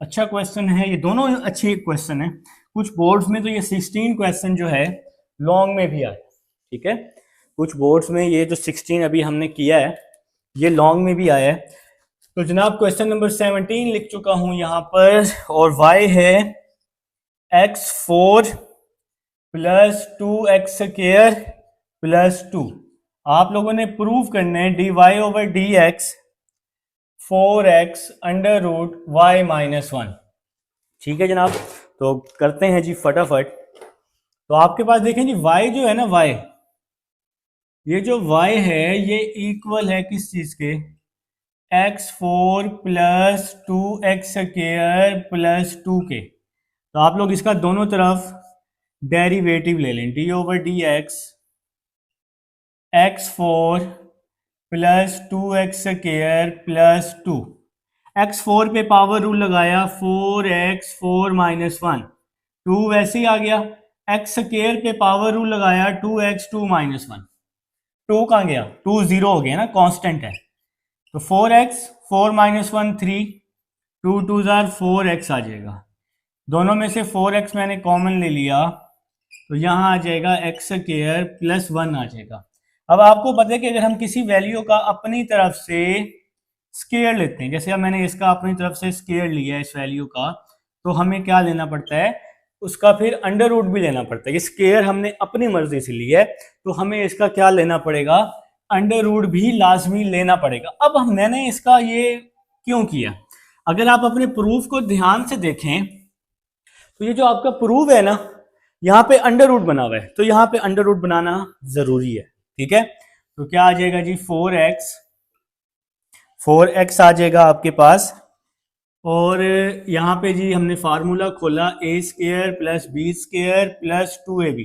अच्छा क्वेश्चन है, ये दोनों अच्छे क्वेश्चन है। कुछ बोर्ड्स में तो ये 16 क्वेश्चन जो है लॉन्ग में भी आया, ठीक है, कुछ बोर्ड्स में ये जो 16 अभी हमने किया है ये लॉन्ग में भी आया है। तो जनाब क्वेश्चन नंबर 17 लिख चुका हूं यहां पर, और y है x4 plus 2x square plus 2। आप लोगों ने प्रूव करना है dy over D x 4x under root y minus 1। ठीक है जनाब, तो करते हैं जी फटाफट। तो आपके पास देखें जी y जो है ना, y, ये जो y है ये इक्वल है किस चीज के, x4 plus 2x square plus 2 के। तो आप लोग इसका दोनों तरफ डेरिवेटिव ले लें, D over D x x4 plus 2x square plus 2। x4 पे पावर रूल लगाया, 4x 4 माइनस 1, 2 वैसे ही आ गया। x स्क्वायर पे पावर रूल लगाया, 2x 2 माइनस 1, 2 कहाँ गया, 2 जीरो हो गया ना, कांस्टेंट है। तो 4x 4 माइनस 1 3, 2 2 जार 4x आ जाएगा। दोनों में से 4x मैंने कॉमन ले लिया, तो यहाँ आ जाएगा x स्क्वायर प्लस 1 आ जाएगा। अब आपको पता है कि अगर हम किसी वैल्यू का अपनी तरफ से स्क्वायर लेते हैं, जैसे अब मैंने इसका अपनी तरफ से स्क्वायर लिया है इस वैल्यू का, तो हमें क्या लेना पड़ता है, उसका फिर अंडर रूट भी लेना पड़ता है। ये स्क्वायर हमने अपनी मर्जी से लिया है, तो हमें इसका क्या लेना पड़ेगा, अंडर रूट भी लाजमी लेना पड़ेगा। अब मैंने इसका ये क्यों किया, अगर आप अपने प्रूफ को ध्यान से देखें तो ये जो आपका प्रूफ है ना, यहाँ पे अंडर रूट बना हुआ है, तो यहाँ पे अंडर रूट बनाना जरूरी है। ठीक है, तो क्या आ जाएगा जी, 4x आ जाएगा आपके पास। और यहाँ पे जी हमने फार्मूला खोला, A square plus B square plus 2ab,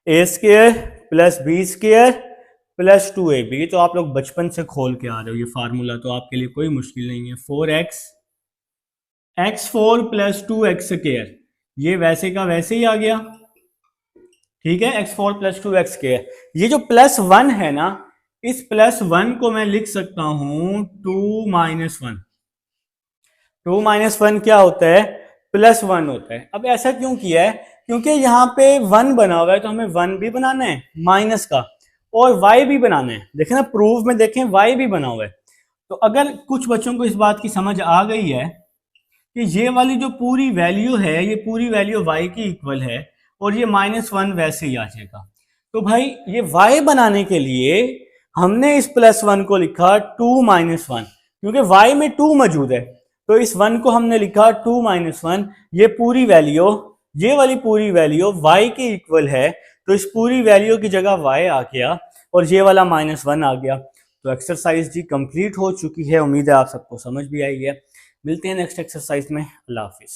A square plus B square plus 2ab। ये तो आप लोग बचपन से खोल के आ रहे हो, ये फार्मूला तो आपके लिए कोई मुश्किल नहीं है। 4x x4 plus 2x square, ये वैसे का वैसे ही आ गया। ठीक है, x4 प्लस 2x स्क्वायर। ये जो प्लस 1 है ना, इस प्लस 1 को मैं लिख सकता हूं 2 माइनस 1। 2 माइनस 1 क्या होता है, प्लस 1 होता है। अब ऐसा क्यों किया है, क्योंकि यहाँ पे 1 बना हुआ है, तो हमें 1 भी बनाना है माइनस का, और y भी बनाना है। देखें ना प्रूफ में, देखें y भी बना हुआ है। तो अगर कुछ बच्चों को इस बात की समझ आ गई है कि ये वाली जो पूरी वैल्यू है, ये पूरी वैल्यू y की इक्वल है, और ये -1 वैसे ही आ जाएगा, तो भाई ये y बनाने के लिए हमने इस +1 को लिखा 2 माइनस 1, क्योंकि y में 2 मौजूद है, तो इस 1 को हमने लिखा 2 माइनस 1। ये पूरी वैल्यू, ये वाली पूरी वैल्यू y की इक्वल है, तो इस पूरी वैल्यू की जगह y आ गया, और ये वाला -1 आ गया। तो एक्सरसाइज जी कंप्लीट हो चुकी है। उम्मीद है आप सबको समझ भी आई है। मिलते हैं नेक्स्ट एक्सरसाइज में। अल्लाह हाफिज।